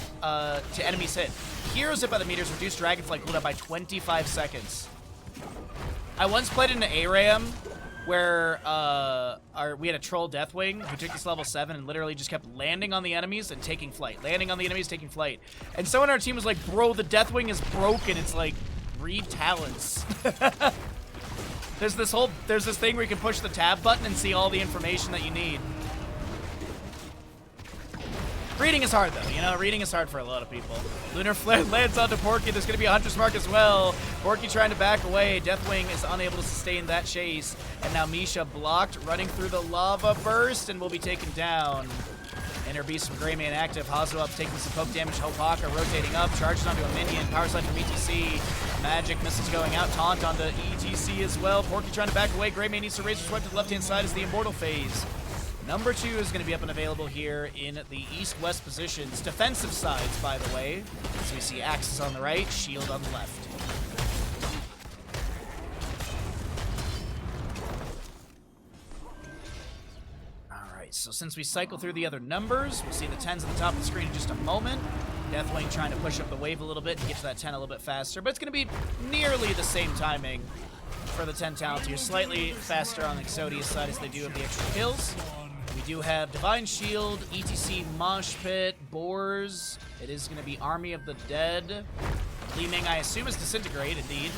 hit. Heroes hit by the meteors reduce Dragonfly cooldown by 25 seconds. I once played in an ARAM where we had a troll Deathwing who took this level 7 and literally just kept landing on the enemies and taking flight. Landing on the enemies, taking flight. And someone on our team was like, bro, the Deathwing is broken. It's like, read talents. There's this thing where you can push the tab button and see all the information that you need. Reading is hard, though. You know, reading is hard for a lot of people. Lunar Flare lands onto Porky. There's going to be a Hunter's Mark as well. Porky trying to back away. Deathwing is unable to sustain that chase. And now Misha blocked, running through the Lava Burst, and will be taken down. Inner Beast from Greymane active. Hazuab's taking some poke damage. Hopaka rotating up, charging onto a minion. Power Slide from ETC. Magic missiles going out. Taunt onto ETC as well. Porky trying to back away. Greymane needs to Razor Swipe to the left-hand side as the Immortal phase. Number 2 is going to be up and available here in the east-west positions. Defensive sides, by the way. So we see Axis on the right, Shield on the left. Alright, so since we cycle through the other numbers, we'll see the 10s at the top of the screen in just a moment. Deathwing trying to push up the wave a little bit and get to that 10 a little bit faster, but it's going to be nearly the same timing for the 10 talents here. Slightly faster on the Exodia side as they do have the extra kills. We do have Divine Shield, ETC Mosh Pit, Boars. It is going to be Army of the Dead. Li Ming, I assume, is Disintegrate, indeed.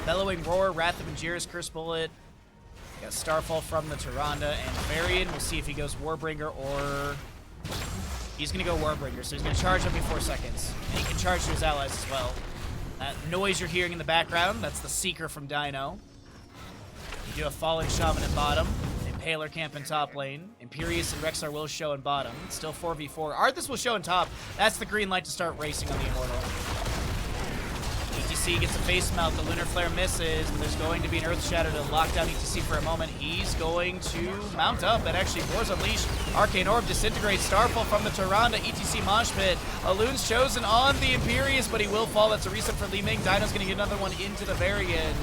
Bellowing Roar, Wrath of Angiris, Curse Bullet. We got Starfall from the Tyrande, and Varian. We'll see if he goes Warbringer or... He's going to go Warbringer, so he's going to charge every 4 seconds. And he can charge to his allies as well. That noise you're hearing in the background, that's the Seeker from Dino. You do have Falling Shaman at bottom. Impaler camp in top lane. Imperius and Rexar will show in bottom. Still 4v4. Arthas will show in top. That's the green light to start racing on the Immortal. ETC gets a face mount. The Lunar Flare misses, but there's going to be an Earth Shatter to lock down ETC for a moment. He's going to mount up, and actually Wars Unleashed. Arcane Orb disintegrates. Starfall from the Tyrande. ETC Mosh Pit. Alun's chosen on the Imperius, but he will fall. That's a reset for Li Ming. Dino's going to get another one into the very end.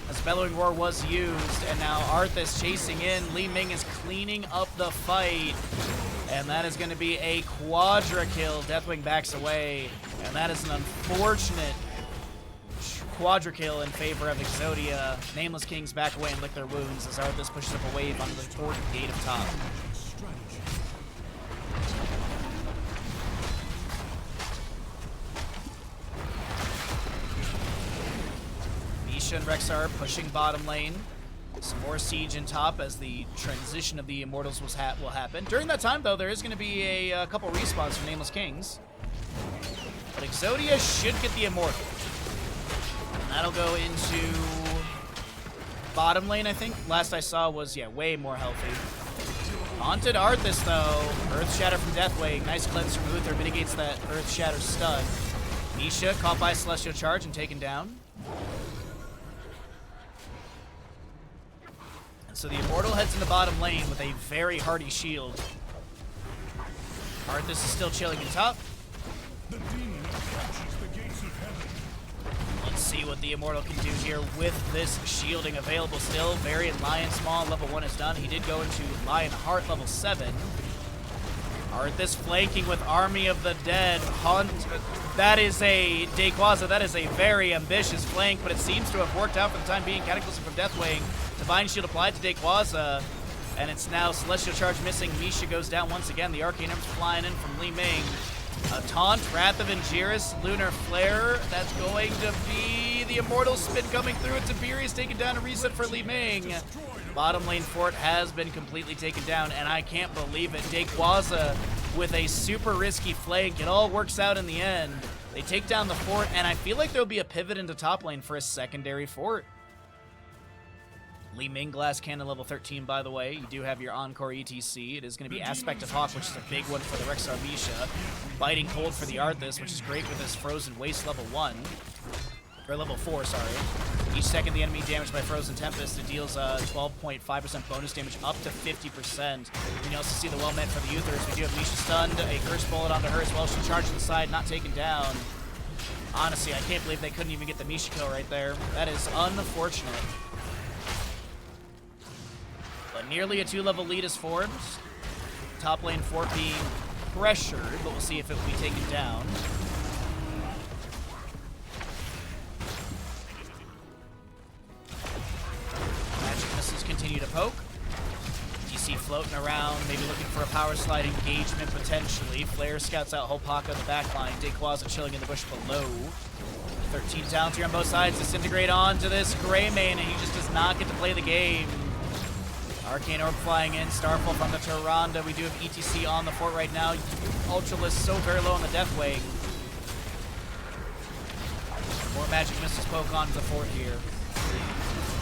As Bellowing Roar was used, and now Arthas chasing in. Li Ming is cleaning up the fight. And that is going to be a quadra kill. Deathwing backs away, and that is an unfortunate quadra kill in favor of Exodia. Nameless Kings back away and lick their wounds as Arthas pushes up a wave onto the fourth gate of top. Misha and Rexar pushing bottom lane. Some more siege in top as the transition of the Immortals will happen. During that time, though, there is going to be a couple respawns for Nameless Kings. But Exodia should get the Immortal. And that'll go into bottom lane, I think. Last I saw was, yeah, way more healthy. Haunted Arthas, though. Earth Shatter from Deathwing. Nice cleanse from Uther. Mitigates that Earth Shatter stun. Misha caught by Celestial Charge and taken down. So the Immortal heads into bottom lane with a very hardy shield. Arthas is still chilling in top. The demon approaches the gates of heaven. Let's see what the Immortal can do here with this shielding available still. Variant Lion Small, level 1 is done. He did go into Lion Heart, level 7. Arthas flanking with Army of the Dead. That is a Dehaka. That is a very ambitious flank, but it seems to have worked out for the time being. Cataclysm from Deathwing. Divine Shield applied to Dehaka, and it's now Celestial Charge missing. Misha goes down once again. The Arcane Arms flying in from Li Ming. A taunt, Wrath of Angiris, Lunar Flare. That's going to be the Immortal spin coming through. It's Imperius taken down, a reset for Li Ming. Bottom lane fort has been completely taken down, and I can't believe it. Dehaka with a super risky flank. It all works out in the end. They take down the fort, and I feel like there'll be a pivot into top lane for a secondary fort. Li Ming Glass Cannon level 13, by the way. You do have your Encore ETC. It is going to be Aspect of Hawk, which is a big one for the Rexar Misha. Biting Cold for the Arthas, which is great with this Frozen Waste level 1. Or level 4, sorry. Each second the enemy damaged by Frozen Tempest, it deals 12.5% bonus damage up to 50%. You can also see the well meant for the Uthers. We do have Misha stunned, a Curse Bullet onto her as well. She charged to the side, not taken down. Honestly, I can't believe they couldn't even get the Misha kill right there. That is unfortunate. But nearly a 2-level lead is formed. Top lane fort being pressured, but we'll see if it will be taken down. Magic missiles continue to poke. DC floating around, maybe looking for a power slide engagement potentially. Flare scouts out Hopaka in the backline. Dehaka chilling in the bush below. 13 talents here on both sides. Disintegrate onto this Greymane, and he just does not get to play the game. Arcane Orb flying in, Starfall from the Tyrande. We do have ETC on the fort right now. Ultralisk so very low on the Deathwing. More magic missiles poke onto the fort here.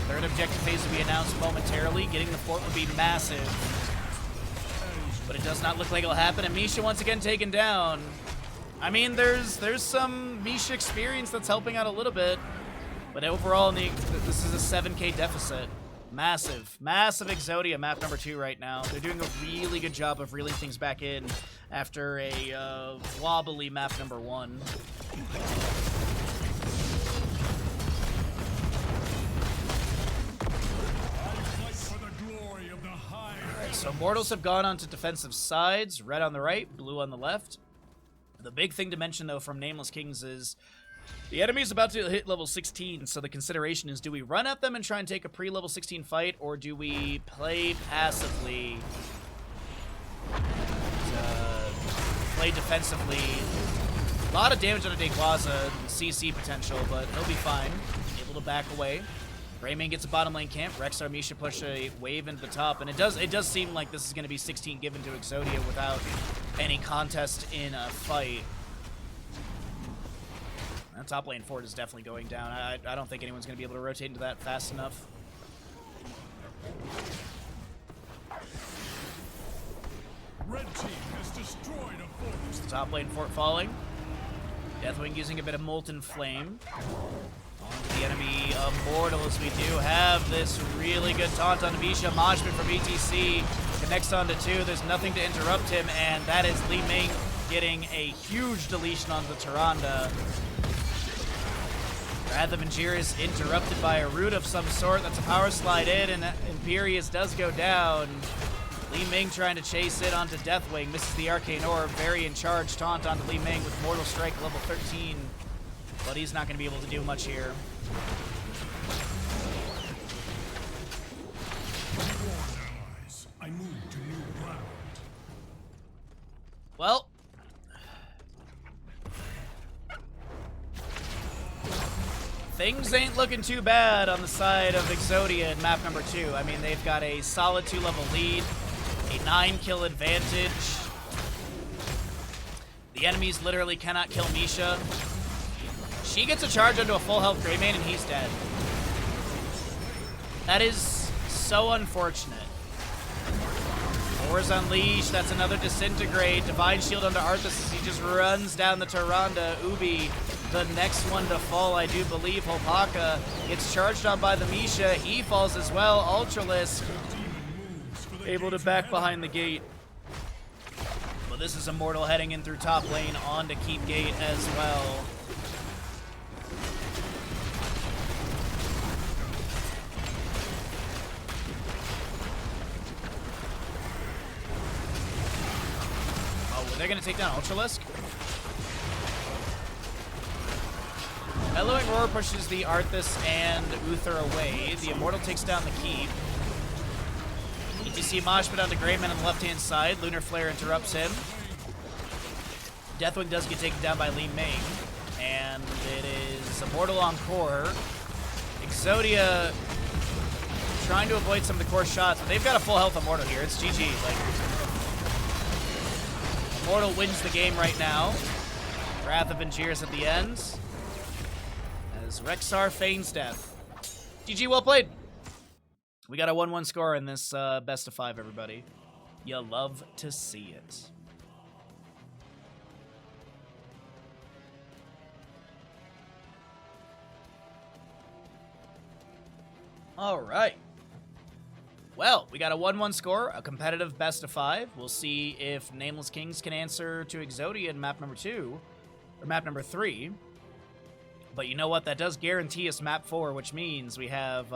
Third objective phase will be announced momentarily. Getting the fort would be massive. But it does not look like it'll happen, and Misha once again taken down. I mean, there's some Misha experience that's helping out a little bit. But overall, this is a 7k deficit. Massive, massive Exodia map number 2 right now. They're doing a really good job of reeling things back in after a wobbly map number 1. Alright, so Mortals have gone onto defensive sides. Red on the right, blue on the left. The big thing to mention, though, from Nameless Kings is the enemy is about to hit level 16, so the consideration is, do we run at them and try and take a pre-level 16 fight, or do we play passively, play defensively? A lot of damage on a Dehaka, CC potential, but he'll be fine. Able to back away. Greymane gets a bottom lane camp. Rexar Misha push a wave into the top, and it does seem like this is going to be 16 given to Exodia without any contest in a fight. That top lane fort is definitely going down. I don't think anyone's going to be able to rotate into that fast enough. Red team has destroyed a fortress. The top lane fort falling. Deathwing using a bit of Molten Flame. Onto the enemy Immortal, as we do have this really good taunt on Visha. Moshpit from ETC connects onto 2. There's nothing to interrupt him, and that is Li Ming getting a huge deletion onto Tyrande. Wrath of Anjir is interrupted by a root of some sort. That's a power slide in, and Imperius does go down. Li Ming trying to chase it onto Deathwing. Misses the Arcane Orb. Very in charge taunt onto Li Ming with Mortal Strike level 13. But he's not going to be able to do much here. I move to new ground. Well, things ain't looking too bad on the side of Exodia in map number 2. I mean, they've got a solid 2-level lead, a 9-kill advantage. The enemies literally cannot kill Misha. She gets a charge onto a full health Greymane and he's dead. That is so unfortunate. Wars Unleashed, that's another Disintegrate. Divine Shield onto Arthas as he just runs down the Tyrande. Ubi, the next one to fall, I do believe. Hopaka gets charged on by the Misha. He falls as well. Ultralisk able to back behind the gate. But this is Immortal heading in through top lane on to keep gate as well. They're going to take down Ultralisk. Bellowing Roar pushes the Arthas and Uther away. The Immortal takes down the Keep. ETC Moshpit onto Greymane on the left-hand side. Lunar Flare interrupts him. Deathwing does get taken down by Li Ming. And it is Immortal on core. Exodia trying to avoid some of the core shots, but they've got a full health Immortal here. It's GG. Immortal wins the game right now. Wrath of Anjir at the end. As Rexxar feigns death. GG, well played. We got a 1-1 score in this best of 5, everybody. You love to see it. All right. Well, we got a 1-1 score, a competitive best of 5. We'll see if Nameless Kings can answer to Exodia in map number 2, or map number 3. But you know what? That does guarantee us map 4, which means we have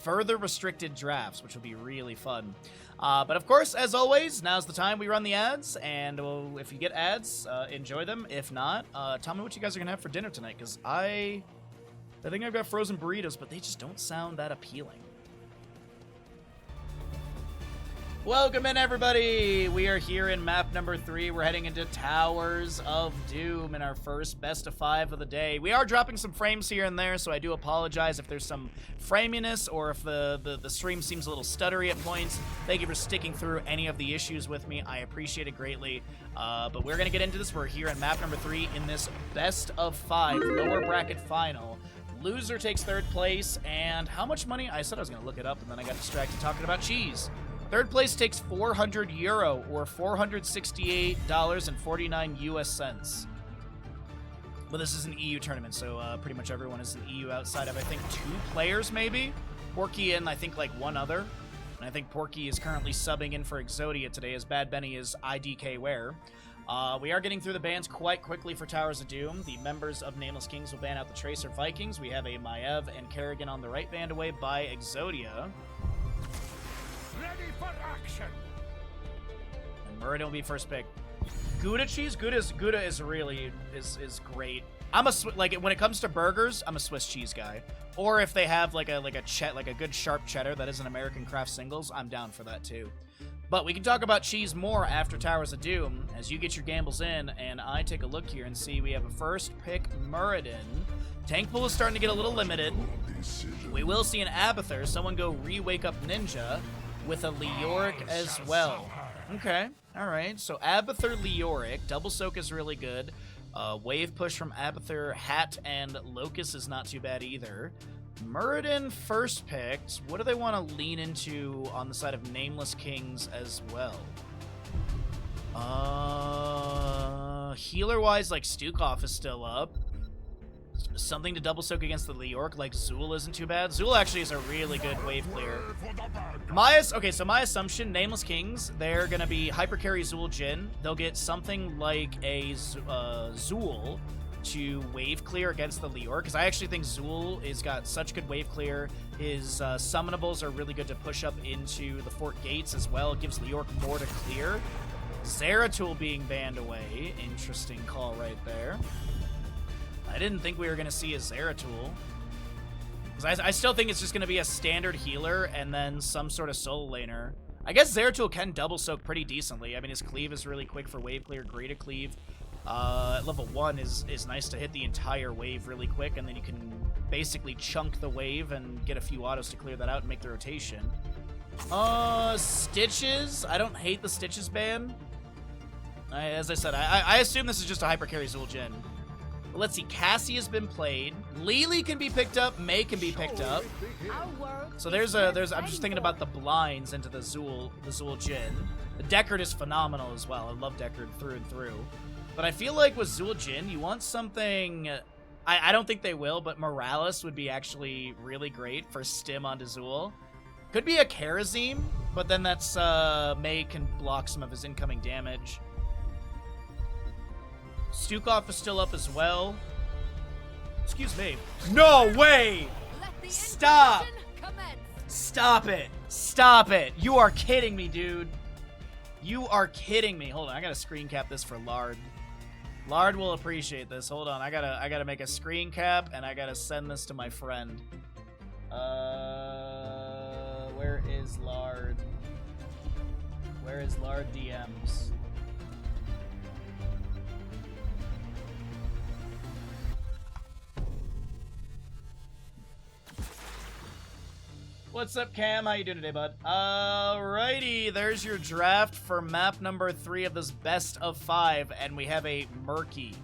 further restricted drafts, which will be really fun. But of course, as always, now's the time we run the ads, and if you get ads, enjoy them. If not, tell me what you guys are going to have for dinner tonight, because I think I've got frozen burritos, but they just don't sound that appealing. Welcome in, everybody! We are here in map number 3. We're heading into Towers of Doom in our first best of 5 of the day. We are dropping some frames here and there, so I do apologize if there's some framiness or if the stream seems a little stuttery at points. Thank you for sticking through any of the issues with me. I appreciate it greatly. But we're going to get into this. We're here in map number 3 in this best of 5 lower bracket final. Loser takes 3rd place, and how much money? I said I was going to look it up, and then I got distracted talking about cheese. 3rd place takes €400 or $468.49 US cents. Well, this is an EU tournament, so pretty much everyone is an EU outside of, I think, 2 players, maybe? Porky and I think, like, 1 other. And I think Porky is currently subbing in for Exodia today, as Bad Benny is IDK Ware. We are getting through the bans quite quickly for Towers of Doom. The members of Nameless Kings will ban out the Tracer Vikings. We have a Medivh and Kerrigan on the right banned away by Exodia. Ready for action. And Muradin will be first pick. Gouda cheese? Gouda is really is great. I'm like when it comes to burgers, I'm a Swiss cheese guy. Or if they have like a good sharp cheddar that is an American craft singles, I'm down for that too. But we can talk about cheese more after Towers of Doom as you get your gambles in and I take a look here and see we have a first pick Muradin. Tank pool is starting to get a little limited. We will see an Abathur, someone go re-wake up Ninja with a Leoric as well. Okay, alright. So Abathur, Leoric. Double Soak is really good. Wave push from Abathur, Hat, and Locust is not too bad either. Muradin first picked. What do they want to lean into on the side of Nameless Kings as well? Healer-wise, like, Stukov is still up. Something to double soak against the Leorc, like Zool isn't too bad. Zool actually is a really good wave clear. Okay, so my assumption, Nameless Kings, they're gonna be hyper carry Zool Jhin. They'll get something like a Zool to wave clear against the Leorc, because I actually think Zool has got such good wave clear. His summonables are really good to push up into the fort gates as well. It gives Leorc more to clear. Zeratul being banned away. Interesting call right there. I didn't think we were going to see a Zeratul. Because I still think it's just going to be a standard healer and then some sort of solo laner. I guess Zeratul can double soak pretty decently. I mean, his cleave is really quick for wave clear, great to cleave. At level 1 is nice to hit the entire wave really quick, and then you can basically chunk the wave and get a few autos to clear that out and make the rotation. Stitches. I don't hate the Stitches ban. As I said, I assume this is just a hyper carry Zool Jhin. But let's see, Cassie has been played. Lily can be picked up. May can be picked up. So I'm just thinking about the blinds into the Zool Jhin. The Deckard is phenomenal as well. I love Deckard through and through. But I feel like with Zool Jhin, you want something... I don't think they will, but Morales would be actually really great for stim onto Zool. Could be a Karazim, but then that's May can block some of his incoming damage. Stukov is still up as well. Excuse me. No way! Stop! Stop it! Stop it! You are kidding me, dude. You are kidding me. Hold on, I gotta screen cap this for Lard. Lard will appreciate this. Hold on, I gotta make a screen cap and I gotta send this to my friend. Where is Lard? Where is Lard DMs? What's up, Cam? How you doing today, bud? Alrighty, there's your draft for map number 3 of this best of 5, and we have a Murky.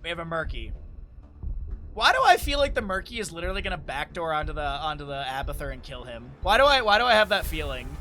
We have a Murky. Why do I feel like the Murky is literally gonna backdoor onto the Abathur and kill him? Why do I have that feeling?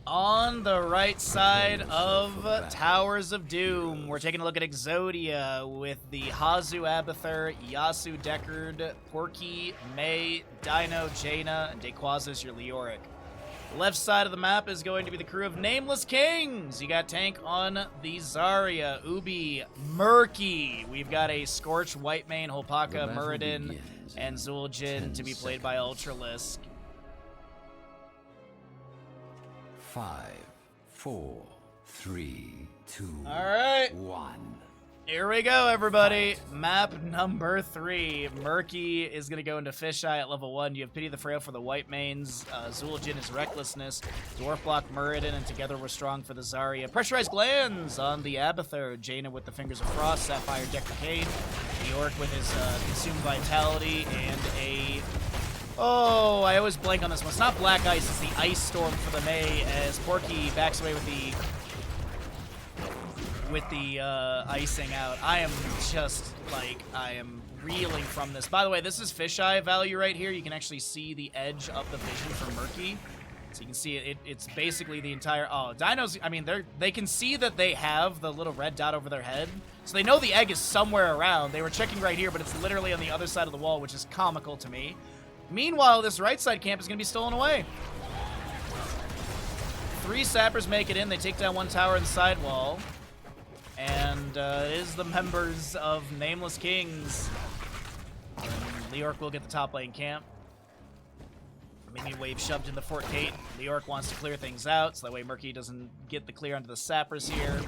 On the right side of Towers of Doom, we're taking a look at Exodia with the Hazu Abathur, Yasu Deckard, Porky, May, Dino, Jaina, and Dayquaza is your Leoric. Left side of the map is going to be the crew of Nameless Kings. You got Tank on the Zarya, Ubi, Murky. We've got a Scorch, Whitemane, Holpaka, Muradin, and Zool Jhin to be played by Ultralisk. 5, 4, 3, 2, all right. 1. Here we go, everybody. Map number 3. Murky is going to go into Fisheye at level 1. You have Pity the Frail for the Whitemanes. Zool Jhin is Recklessness. Dwarf Block Muradin, and together we're strong for the Zarya. Pressurized Glands on the Abathur. Jaina with the Fingers of Frost. Sapphire Decapade. Leoric with his Consumed Vitality. And a... Oh, I always blank on this one. It's not Black Ice, it's the Ice Storm for the May as Porky backs away with the icing out. I am just, like, I am reeling from this. By the way, this is fisheye value right here. You can actually see the edge of the vision for Murky. So you can see it's basically the entire... Oh, Dinos, I mean, they can see that they have the little red dot over their head. So they know the egg is somewhere around. They were checking right here, but it's literally on the other side of the wall, which is comical to me. Meanwhile, this right side camp is going to be stolen away. 3 sappers make it in. They take down 1 tower in the side wall. And it is the members of Nameless Kings. And Leoric will get the top lane camp. Minion wave shoved in the fort gate. Leoric wants to clear things out, so that way Murky doesn't get the clear onto the sappers here.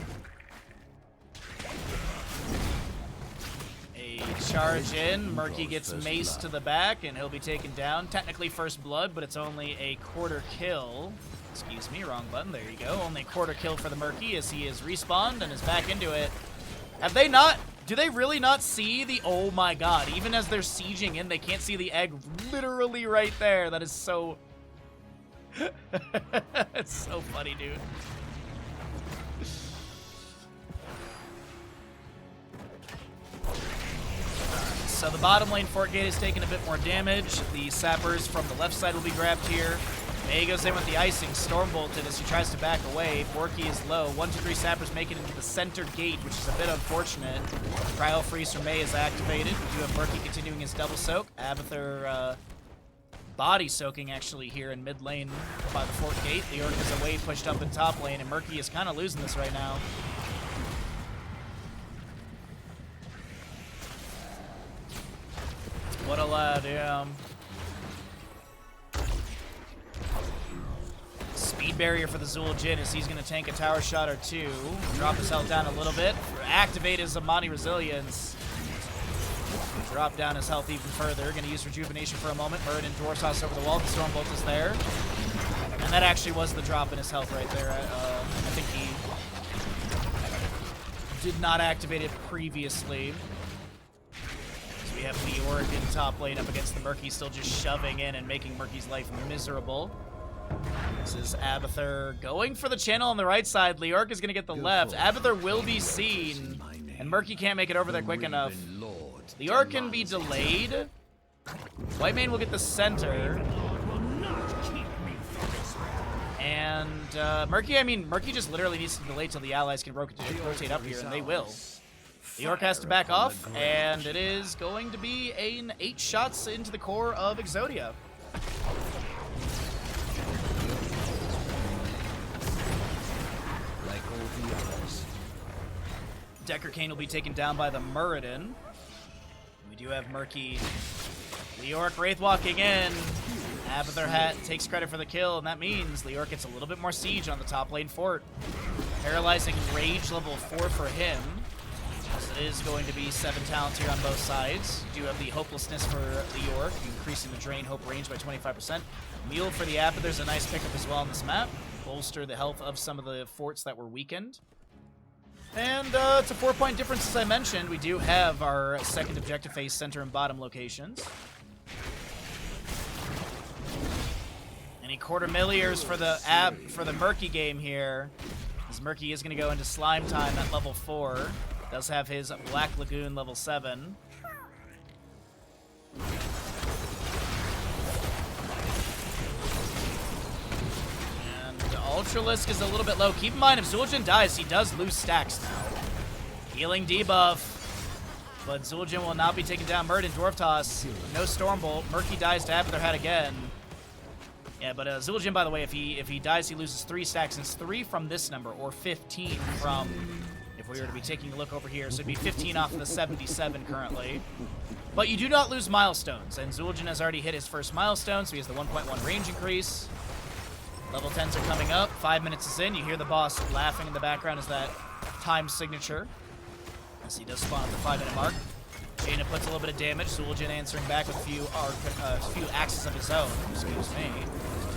Charge in, Murky gets maced to the back, and he'll be taken down. Technically first blood, but it's only a quarter kill. Excuse me, wrong button. There you go. Only a quarter kill for the Murky as he is respawned and is back into it. Have they not... Do they really not see the... Oh my god. Even as they're sieging in, they can't see the egg literally right there. That is so... It's so funny, dude. So the bottom lane fort gate is taking a bit more damage. The sappers from the left side will be grabbed here. May goes in with the icing, storm bolted as he tries to back away. Borky is low. 1, 2, 3 sappers make it into the center gate, which is a bit unfortunate. Cryo freeze from May is activated. We do have Borky continuing his double soak. Abathur body soaking actually here in mid lane by the fort gate. The Orc is away, pushed up in top lane, and Murky is kind of losing this right now. What a lad, yeah. Speed barrier for the Zul'jin as he's going to tank a tower shot or two. Drop his health down a little bit. Activate his Amani Resilience. Drop down his health even further. Going to use Rejuvenation for a moment. Muradin Dwarf's House over the wall. The Stormbolt is there. And that actually was the drop in his health right there. I think he did not activate it previously. So we have the Orc in top lane up against the Murky, still just shoving in and making Murky's life miserable. This is Abathur going for the channel on the right side. Leorc is going to get the left. Abathur will be seen, and Murky can't make it over there quick enough. Leorc can be delayed. Whitemane will get the center. And Murky just literally needs to delay till the allies can rotate up here, and they will. Leorc has to back off, and it is going to be an 8 shots into the core of Exodia. Decker Kane will be taken down by the Muradin. We do have Murky. Leorc Wraith walking in. Abathur Hat takes credit for the kill, and that means Leorc gets a little bit more siege on the top lane fort. Paralyzing Rage level 4 for him. So it is going to be 7 talents here on both sides. You do have the Hopelessness for Leorc, increasing the Drain Hope range by 25%. Mule for the Abathur's a nice pickup as well on this map. Bolster the health of some of the forts that were weakened. And it's a 4-point difference, as I mentioned. We do have our second objective phase center and bottom locations. Any quarter milliers for the Murky game here, as Murky is going to go into Slime Time at level 4. Does have his Black Lagoon level 7. Ultralisk is a little bit low. Keep in mind, if Zul'jin dies, he does lose stacks now. Healing debuff. But Zul'jin will not be taken down. Muradin Dwarf Toss. No Stormbolt. Murky dies to Abathur Hat again. Yeah, but Zul'jin, by the way, if he dies, he loses 3 stacks. And it's 3 from this number, or 15 from, if we were to be taking a look over here. So it'd be 15 off of the 77 currently. But you do not lose milestones. And Zul'jin has already hit his first milestone, so he has the 1.1 range increase. Level 10s are coming up. 5 minutes is in. You hear the boss laughing in the background as that time signature. As he does spawn at the 5-minute mark. Jaina puts a little bit of damage. Zul'jin answering back with a few axes of his own. Excuse me.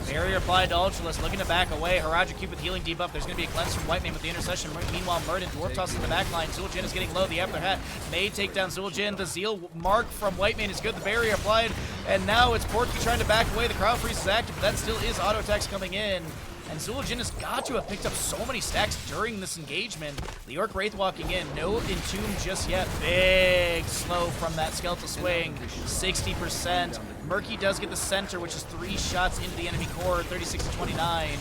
Barrier applied to Ultralisk, looking to back away. Haraja Cube with healing debuff. There's going to be a cleanse from Whitemane with the intercession. Meanwhile, Muradin Dwarf Toss in the back line. Zul'jin is getting low. The Abathur Hat may take down Zul'jin. The Zeal mark from Whitemane is good. The barrier applied. And now it's Porky trying to back away. The crowd freeze is active, but that still is auto attacks coming in. And Zul'jin has got to have picked up so many stacks during this engagement. The Orc Wraith walking in. No Entomb just yet. Big slow from that Skeletal Swing. 60%. Murky does get the center, which is 3 shots into the enemy core, 36 to 29.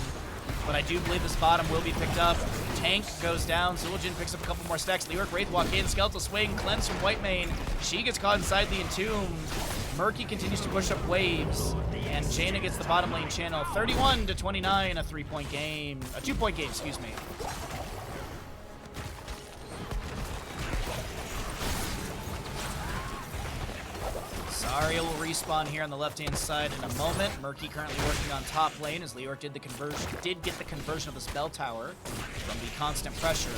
But I do believe this bottom will be picked up. Tank goes down. Zul'jin picks up a couple more stacks. Leorc Wraith walk in. Skeletal Swing. Cleanse from Whitemane. She gets caught inside the Entomb. Murky continues to push up waves. And Jaina gets the bottom lane channel. 31 to 29. A 3-point game. A 2-point game, excuse me. Zarya will respawn here on the left-hand side in a moment. Murky currently working on top lane as Leorc did get the conversion of the spell tower from the constant pressure.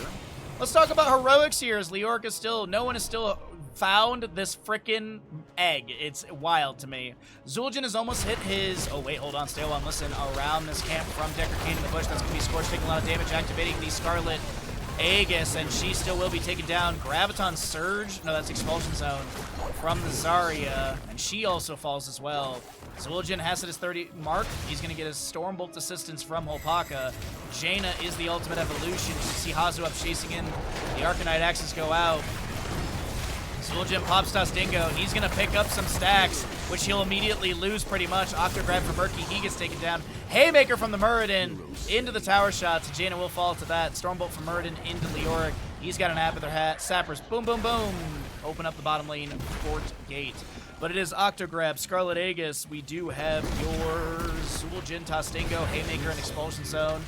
Let's talk about heroics here as Leorc is still, no one is still found this frickin' egg. It's wild to me. Zul'jin has almost hit his... Oh, wait, hold on. Stay on. Listen, around this camp from Decker Kane in the bush. That's going to be Scorch taking a lot of damage, activating the Scarlet Aegis, and she still will be taken down. Graviton Surge. No, that's Expulsion Zone from the Zarya, and she also falls as well. Zul'jin has hit his 30 mark. He's going to get his Stormbolt assistance from Holpaka. Jaina is the ultimate evolution. You see Hanzo up chasing in. The Arcanite axes go out. Zul'jin pops Tastingo. He's going to pick up some stacks, which he'll immediately lose pretty much. Octograb for Murky. He gets taken down. Haymaker from the Muradin into the tower shots. Jaina will fall to that. Stormbolt from Muradin into Leoric. He's got an Abathur hat. Sappers. Boom, boom, boom. Open up the bottom lane fort gate. But it is Octograb, Scarlet Aegis. We do have your Zul'jin, Tastingo, Haymaker, and Expulsion Zone.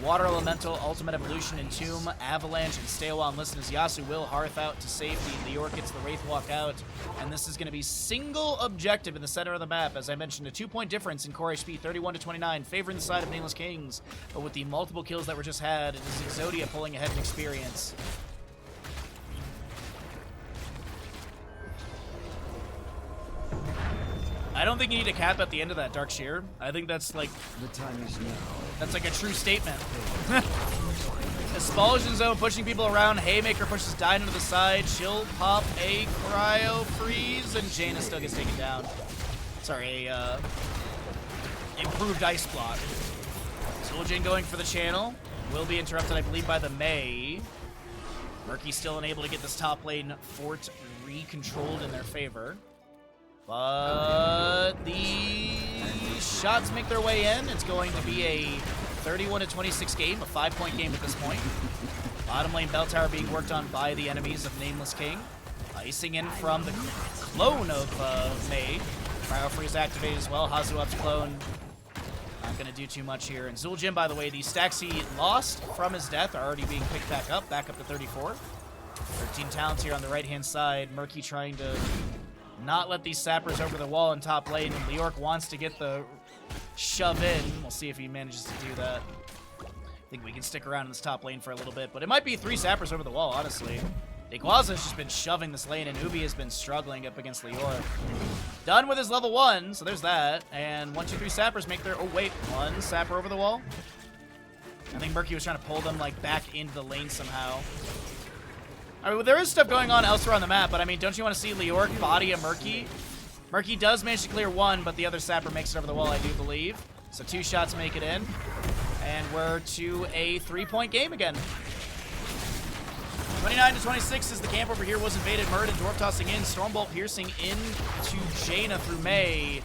Water Elemental, Ultimate Evolution, Entomb, Avalanche, and Stay On. Listen as Yasuo will Hearth out to safety. Leoric gets the Wraith Walk out. And this is going to be single objective in the center of the map. As I mentioned, a 2-point difference in core HP, 31-29, favoring the side of Nameless Kings. But with the multiple kills that were just had, it is Exodia pulling ahead in experience. I don't think you need a cap at the end of that, Dark Shear. I think that's like... The time is now. That's like a true statement. Expulsion Zone pushing people around. Haymaker pushes Dyna to the side. She'll pop a Cryo Freeze, and Jaina still gets taken down. Sorry, improved Ice Block. Zul'jin going for the channel. Will be interrupted, I believe, by the Mei. Murky's still unable to get this top lane fort re-controlled in their favor. But the shots make their way in. It's going to be a 31-26 game, a 5-point game at this point. Bottom lane bell tower being worked on by the enemies of Nameless King. Icing in from the clone of Mei. Cryo Freeze activated as well. Hanzo up's clone. Not going to do too much here. And Zul'jin, by the way, the stacks he lost from his death are already being picked back up to 34. 13 talents here on the right-hand side. Murky trying to not let these sappers over the wall in top lane. And Leoric wants to get the shove in. We'll see if he manages to do that. I think we can stick around in this top lane for a little bit, but it might be 3 sappers over the wall, honestly. Iguaza's just been shoving this lane, and Ubi has been struggling up against Leoric. Done with his level 1, so there's that. And 1, 2, 3 sappers make their... Oh, wait. 1 sapper over the wall. I think Murky was trying to pull them, like, back into the lane somehow. I mean, well, there is stuff going on elsewhere on the map, but I mean, don't you want to see Leoric body a Murky? Murky does manage to clear 1, but the other sapper makes it over the wall, I do believe. So 2 shots make it in. And we're to a 3-point game again. 29-26 as the camp over here was invaded. Muradin dwarf tossing in. Stormbolt piercing into Jaina through Mei.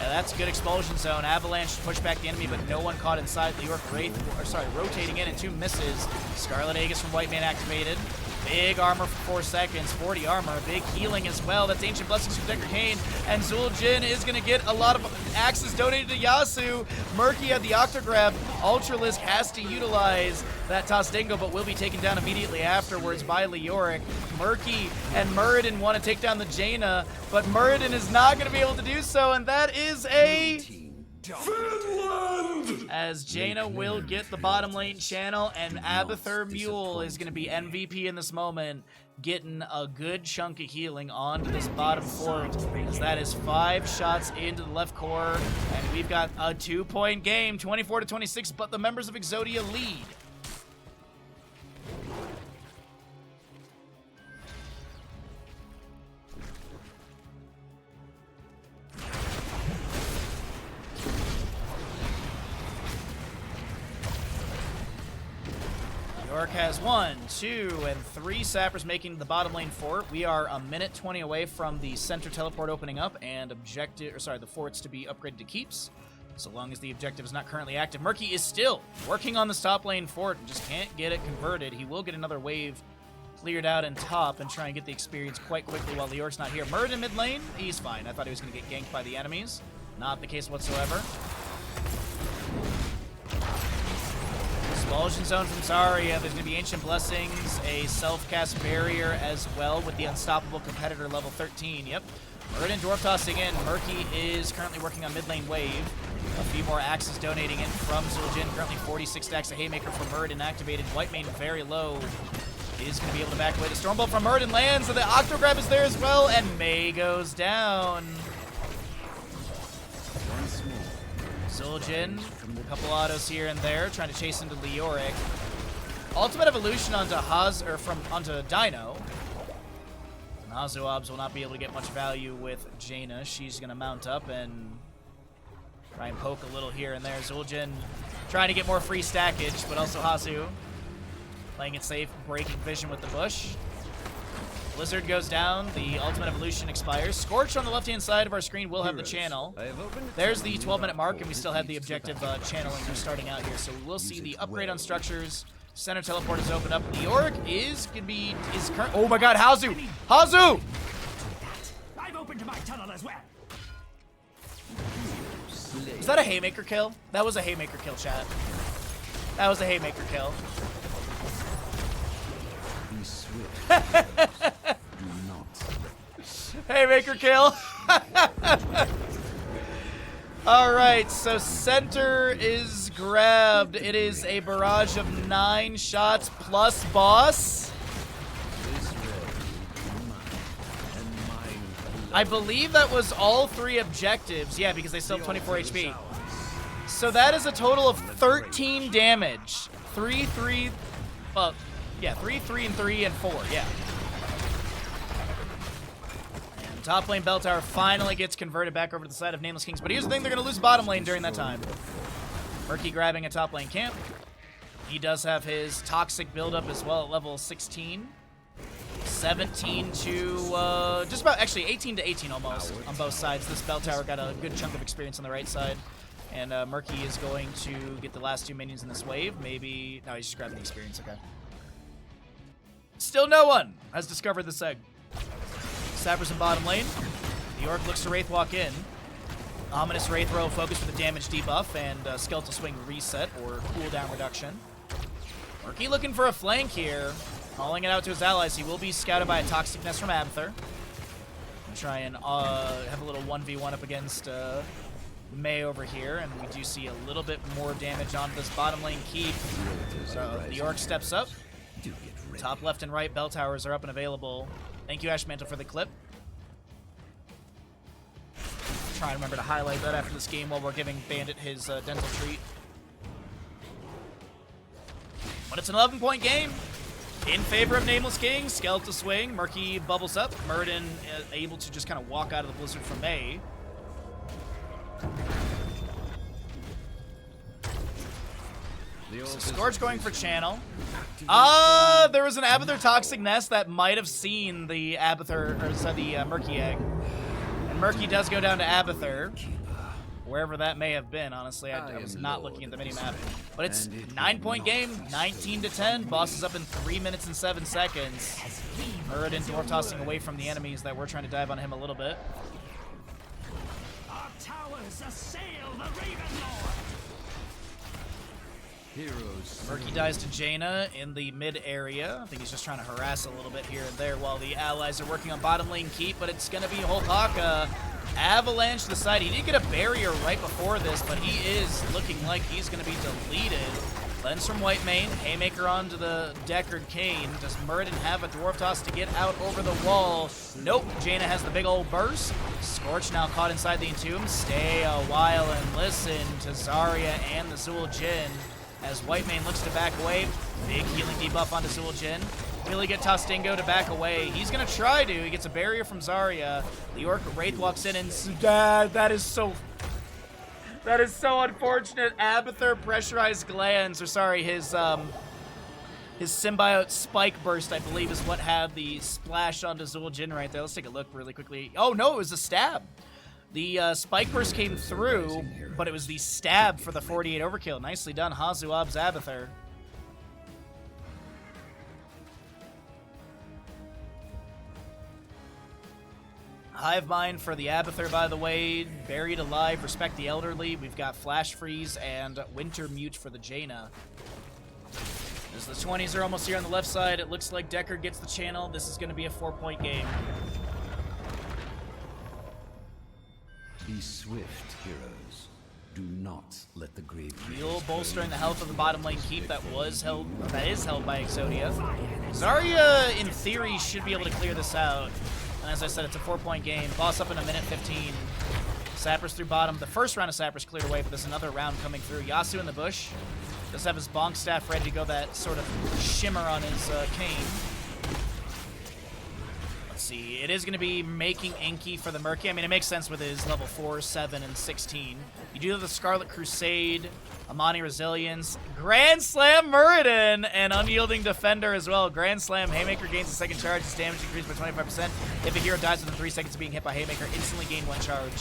Yeah, that's a good expulsion zone. Avalanche to push back the enemy, but no one caught inside. Leoric rotating in and 2 misses. Scarlet Aegis from White Man activated. Big armor for 4 seconds, 40 armor, big healing as well. That's Ancient Blessings from Decker Kane, and Zul'jin is going to get a lot of axes donated to Yasuo. Murky at the Octograb. Ultralisk has to utilize that Tastingo, but will be taken down immediately afterwards by Leoric. Murky and Muradin want to take down the Jaina, but Muradin is not going to be able to do so, and that is a... Finland! As Jaina will get the bottom lane channel, and Abathur Mule is going to be MVP in this moment, getting a good chunk of healing onto this bottom fort, as that is 5 shots into the left core, and we've got a 2-point game, 24-26, but the members of Exodia lead. Leoric has 1, 2, and 3 sappers making the bottom lane fort. We are a minute 20 away from the center teleport opening up and the forts to be upgraded to keeps. So long as the objective is not currently active. Murky is still working on this top lane fort and just can't get it converted. He will get another wave cleared out in top and try and get the experience quite quickly while Leoric's not here. Muradin mid lane, he's fine. I thought he was going to get ganked by the enemies. Not the case whatsoever. Expulsion Zone from Zarya. There's going to be Ancient Blessings, a self-cast barrier as well with the Unstoppable Competitor level 13. Yep. Muradin dwarf tossing in. Murky is currently working on mid lane wave. A few more axes donating in from Zul'jin. Currently 46 stacks of Haymaker from Muradin activated. White Mane very low. is going to be able to back away. The Stormbolt from Murden lands, and the Octograb is there as well, and Mei goes down. Zul'jin, a couple autos here and there, trying to chase into Leoric. Ultimate evolution onto onto Dino. And Hazuabs will not be able to get much value with Jaina. She's going to mount up and try and poke a little here and there. Zul'jin trying to get more free stackage, but also Hazu playing it safe, breaking vision with the bush. Blizzard goes down, the ultimate evolution expires. Scorch on the left-hand side of our screen will have the channel. There's the 12-minute mark, and we still have the objective channeling starting out here. So we will see the upgrade on structures. Center teleport is opened up. Leoric is going to be... Oh my god, Hazu! Hazu! I've opened my tunnel as well. Is that a Haymaker kill? That was a Haymaker kill, chat. That was a Haymaker kill. Be swift. Do not. Haymaker kill. Alright, so center is grabbed. It is a barrage of 9 shots plus boss. I believe that was all 3 objectives. Yeah, because they still have 24 HP. So that is a total of 13 damage. 3, 3, well, yeah, 3, 3, and 3, and 4, yeah. And top lane Bell Tower finally gets converted back over to the side of Nameless Kings. But here's the thing, they're going to lose bottom lane during that time. Murky grabbing a top lane camp. He does have his Toxic buildup as well at level 16. 17 to just about, actually 18 to 18 almost on both sides. This bell tower got a good chunk of experience on the right side. And Murky is going to get the last 2 minions in this wave. Maybe, no, he's just grabbing the experience, okay. Still no one has discovered this egg. Sappers in bottom lane. The Orc looks to Wraith walk in. Ominous Wraith roll focus for the damage debuff and Skeletal Swing reset or cooldown reduction. Murky looking for a flank here. Calling it out to his allies. He will be scouted by a Toxic Nest from Abathur. Try and have a little 1v1 up against Mei over here. And we do see a little bit more damage on this bottom lane keep. So the Orc steps up. Top left and right bell towers are up and available. Thank you, Ashmantle, for the clip. Try and remember to highlight that after this game while we're giving Bandit his dental treat. But it's an 11-point game. In favor of Nameless King, Skeletal Swing, Murky bubbles up, Murden able to just kind of walk out of the blizzard from Mei. So Scorch going for channel. There was an Abathur Toxic Nest that might have seen the Abathur, or the Murky egg. And Murky does go down to Abathur. Wherever that may have been, honestly, I was not looking at the minimap. But it's 9-point game, 19 to 10. Boss is up in 3 minutes and 7 seconds. Muradin dwarf tossing away from the enemies that we're trying to dive on him a little bit. Our towers assail the Ravenlord. Heroes. Murky dies to Jaina in the mid area. I think he's just trying to harass a little bit here and there while the allies are working on bottom lane keep, but it's going to be Dehaka. Avalanche to the side. He did get a barrier right before this, but he is looking like he's going to be deleted. Lens from Whitemane. Haymaker onto the Deckard Kane. Does Muradin have a Dwarf Toss to get out over the wall? Nope. Jaina has the big old burst. Scorch now caught inside the Entomb. Stay a while and listen to Zarya and the Zul'jin as Whitemane looks to back away. Big healing debuff onto Zul'jin. Will he get Tostingo to back away? He's going to try to. He gets a barrier from Zarya. The Orc Wraith walks in and... that is so unfortunate. Abathur pressurized glands, or sorry, his symbiote spike burst, I believe, is what had the splash onto Zul'jin right there. Let's take a look really quickly. Oh, no, it was a stab. The spike burst came through, but it was the stab for the 48 overkill. Nicely done, Hazuab's Abathur. Hive Mind for the Abathur, by the way. Buried Alive, Respect the Elderly. We've got Flash Freeze and Winter Mute for the Jaina. As the 20s are almost here on the left side, it looks like Deckard gets the channel. This is going to be a 4-point game. Be swift, heroes. Do not let the grave. Heal bolstering the health of the bottom lane keep that is held by Exodia. Zarya, in theory, should be able to clear this out. And as I said, it's a 4-point game. Boss up in a minute 15. Sappers through bottom. The first round of Sappers cleared away, but there's another round coming through. Yasu in the bush. Does have his bonk staff ready to go, that sort of shimmer on his cane. Let's see. It is going to be making Inky for the Murky. I mean, it makes sense with his level 4, 7, and 16. You do have the Scarlet Crusade, Amani Resilience, Grand Slam Muradin, and Unyielding Defender as well. Grand Slam, Haymaker gains a second charge. Its damage increased by 25%. If a hero dies within 3 seconds of being hit by Haymaker, instantly gain 1 charge.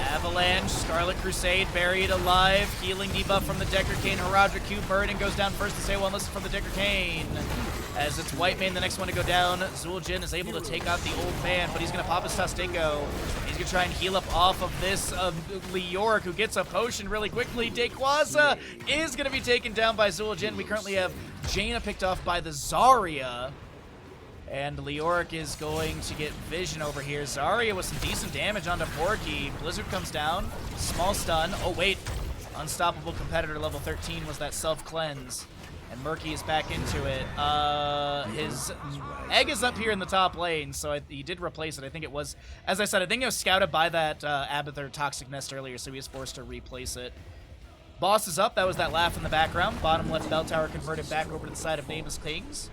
Avalanche, Scarlet Crusade, buried alive, healing debuff from the Decker Cane, Haradra Cube, Muradin goes down first to say one listen from the Decker Cane. As it's White Mane, the next one to go down, Zul'jin is able to take out the old man, but he's going to pop his Tostingo. He's going to try and heal up off of this Leoric, who gets a potion really quickly. Dehaka is going to be taken down by Zul'jin. We currently have Jaina picked off by the Zarya. And Leoric is going to get vision over here. Zarya with some decent damage onto Porky. Blizzard comes down. Small stun. Oh, wait. Unstoppable competitor level 13 was that self-cleanse. And Murky is back into it. His egg is up here in the top lane, so he did replace it. I think it was, as I said, I think it was scouted by that Abathur Toxic Nest earlier, so he was forced to replace it. Boss is up. That was that laugh in the background. Bottom left bell tower converted back over to the side of Nameless Kings.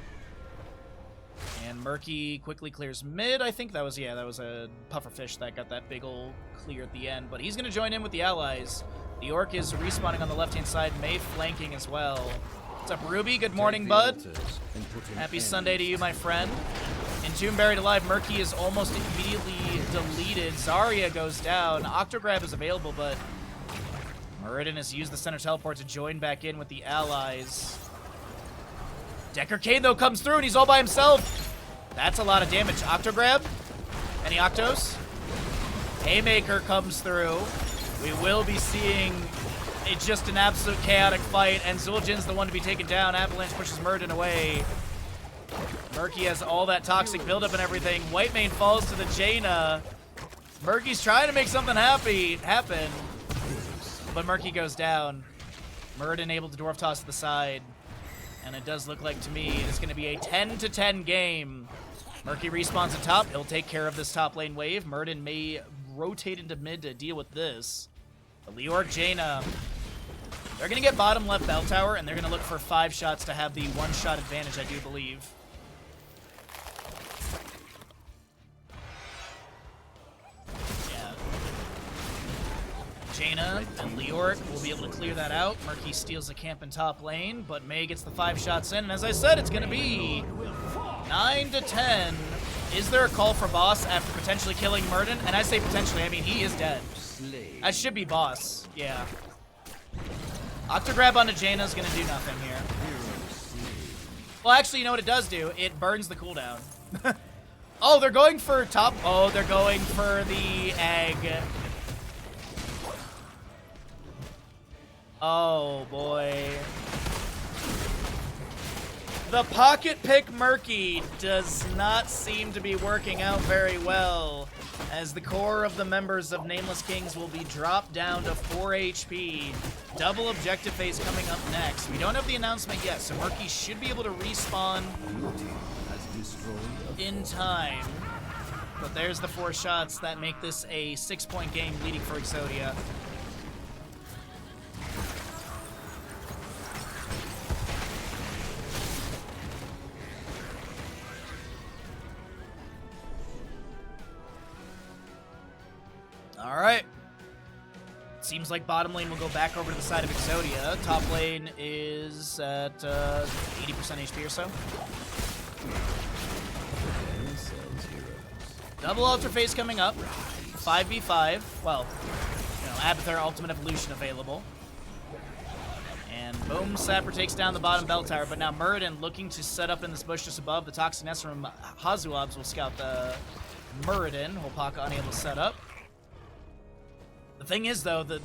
And Murky quickly clears mid. I think that was a pufferfish that got that big ol' clear at the end. But he's going to join in with the allies. The Orc is respawning on the left-hand side. May flanking as well. What's up, Ruby? Good morning, bud. Happy Sunday to you, my friend. Entomb buried alive. Murky is almost immediately deleted. Zarya goes down. Octograb is available, but Muradin has used the center teleport to join back in with the allies. Decker Cane, though, comes through, and he's all by himself. That's a lot of damage. Octograb? Any Octos? Haymaker comes through. We will be seeing just an absolute chaotic fight, and Zul'jin's the one to be taken down. Avalanche pushes Muradin away. Murky has all that toxic buildup and everything. White Mane falls to the Jaina. Murky's trying to make something happen, but Murky goes down. Muradin able to dwarf toss to the side. And it does look like to me it's going to be a 10-10 game. Murky respawns at top. He'll take care of this top lane wave. Muradin may rotate into mid to deal with this. The Leoric Jaina. They're going to get bottom left bell tower, and they're going to look for 5 shots to have the 1-shot advantage, I do believe. Jaina and Leoric will be able to clear that out. Murky steals the camp in top lane, but May gets the 5 shots in. And as I said, it's going to be 9-10. Is there a call for boss after potentially killing Muradin? And I say potentially, I mean he is dead. That should be boss, yeah. Octograb onto Jaina is going to do nothing here. Well, actually, you know what it does do? It burns the cooldown. Oh, they're going for top. Oh, they're going for the egg. Oh, boy. The pocket pick Murky does not seem to be working out very well, as the core of the members of Nameless Kings will be dropped down to 4 HP. Double objective phase coming up next. We don't have the announcement yet, so Murky should be able to respawn in time. But there's the 4 shots that make this a 6-point game leading for Exodia. All right. Seems like bottom lane will go back over to the side of Exodia. Top lane is at 80% HP or so. Double Altar Phase coming up. 5v5. Well, you know, Abathur Ultimate Evolution available. And boom, Sapper takes down the bottom bell tower. But now Muradin looking to set up in this bush just above. The Toxic Nest from Hazuabs will scout the Muradin. Hopaka unable to set up. The thing is, though, the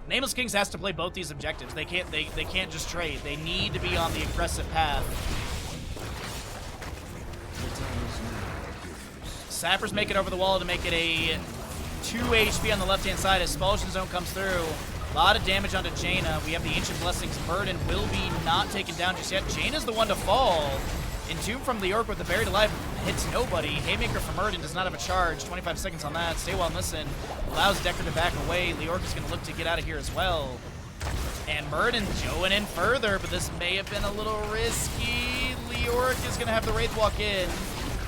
Nameless Kings has to play both these objectives. They can't just trade. They need to be on the aggressive path. Sappers make it over the wall to make it a 2 HP on the left-hand side. Expulsion Zone comes through. A lot of damage onto Jaina. We have the Ancient Blessings. Burden will be not taken down just yet. Jaina's the one to fall. Entomb from Leoric with the Buried Alive hits nobody. Haymaker from Murden does not have a charge. 25 seconds on that. Stay well and listen. Allows Decker to back away. Leoric is going to look to get out of here as well. And Murden going in further, but this may have been a little risky. Leoric is going to have the Wraith walk in.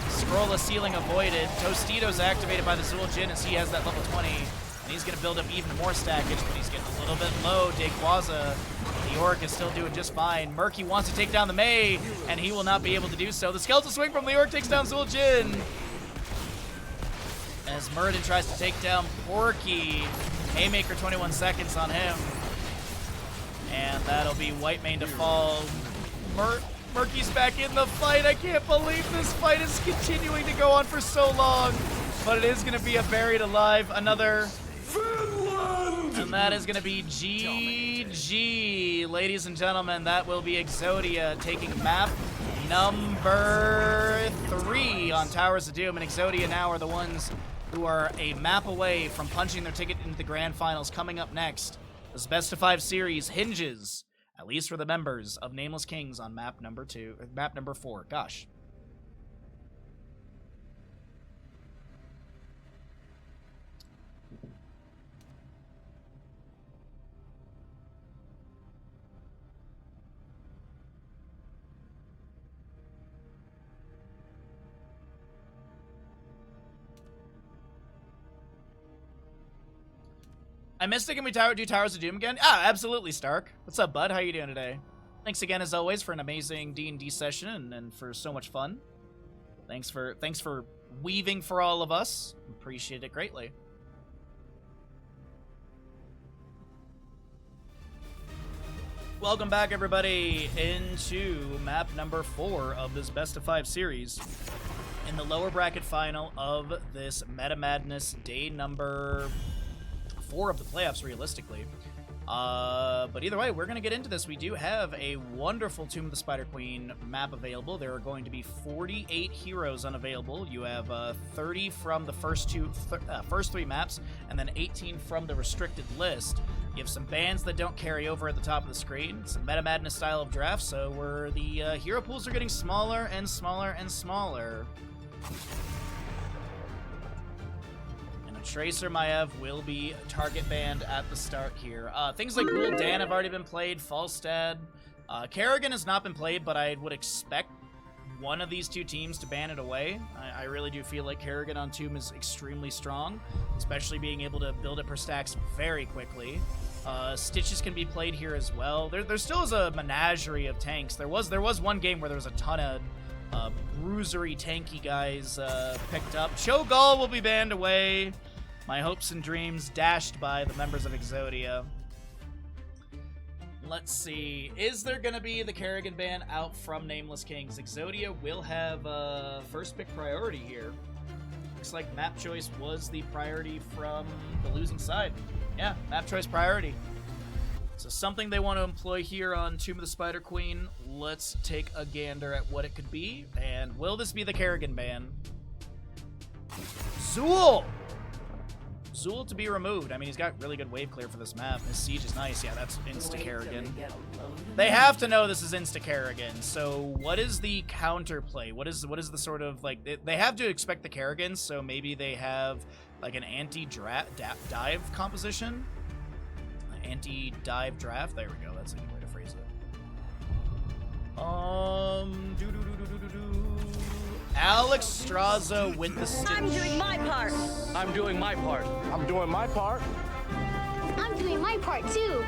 Scroll of Ceiling avoided. Tostitos activated by the Zul Jin as he has that level 20. And he's going to build up even more stackage, but he's getting a little bit low. Dehaka. Leoric is still doing just fine. Murky wants to take down the Mei, and he will not be able to do so. The Skeletal Swing from Leoric takes down Zul Jin. As Murden tries to take down Porky. Haymaker 21 seconds on him. And that'll be Whitemane to fall. Murky's back in the fight. I can't believe this fight is continuing to go on for so long. But it is going to be a Buried Alive. Another... Finland! And that is going to be GG. Ladies and gentlemen, that will be Exodia taking map number 3 on Towers of Doom. And Exodia now are the ones who are a map away from punching their ticket into the grand finals. Coming up next, this best of 5 series hinges, at least for the members of Nameless Kings, on map number 4. Gosh. I missed it. Can we do Towers of Doom again? Ah, absolutely, Stark. What's up, bud? How you doing today? Thanks again, as always, for an amazing D&D session and for so much fun. Thanks for weaving for all of us. Appreciate it greatly. Welcome back, everybody, into map number 4 of this best of 5 series. In the lower bracket final of this Meta Madness day number 4 of the playoffs, realistically. But either way, we're going to get into this. We do have a wonderful Tomb of the Spider Queen map available. There are going to be 48 heroes unavailable. You have 30 from the first 3 maps, and then 18 from the restricted list. You have some bans that don't carry over at the top of the screen. It's a Meta Madness style of draft, so where the hero pools are getting smaller and smaller and smaller. Tracer Maiev will be target banned at the start here. Things like Gul'dan have already been played, Falstad. Kerrigan has not been played, but I would expect one of these 2 teams to ban it away. I really do feel like Kerrigan on Tomb is extremely strong, especially being able to build up her stacks very quickly. Stitches can be played here as well. There still is a menagerie of tanks. There was one game where there was a ton of bruisery, tanky guys picked up. Cho'Gall will be banned away. My hopes and dreams dashed by the members of Exodia. Let's see. Is there going to be the Kerrigan ban out from Nameless Kings? Exodia will have first pick priority here. Looks like map choice was the priority from the losing side. Yeah, map choice priority. So something they want to employ here on Tomb of the Spider Queen. Let's take a gander at what it could be. And will this be the Kerrigan ban? Zul! Zul to be removed. I mean, he's got really good wave clear for this map. His siege is nice. Yeah, that's insta-Kerrigan. They have to know this is insta-Kerrigan. So what is the counterplay? What is the sort of, like, they have to expect the Kerrigans, so maybe they have, like, an anti-dive composition? Anti-dive draft? There we go. That's a good way to phrase it. Alex Straza with the stitch. I'm doing my part. I'm doing my part. I'm doing my part. I'm doing my part too.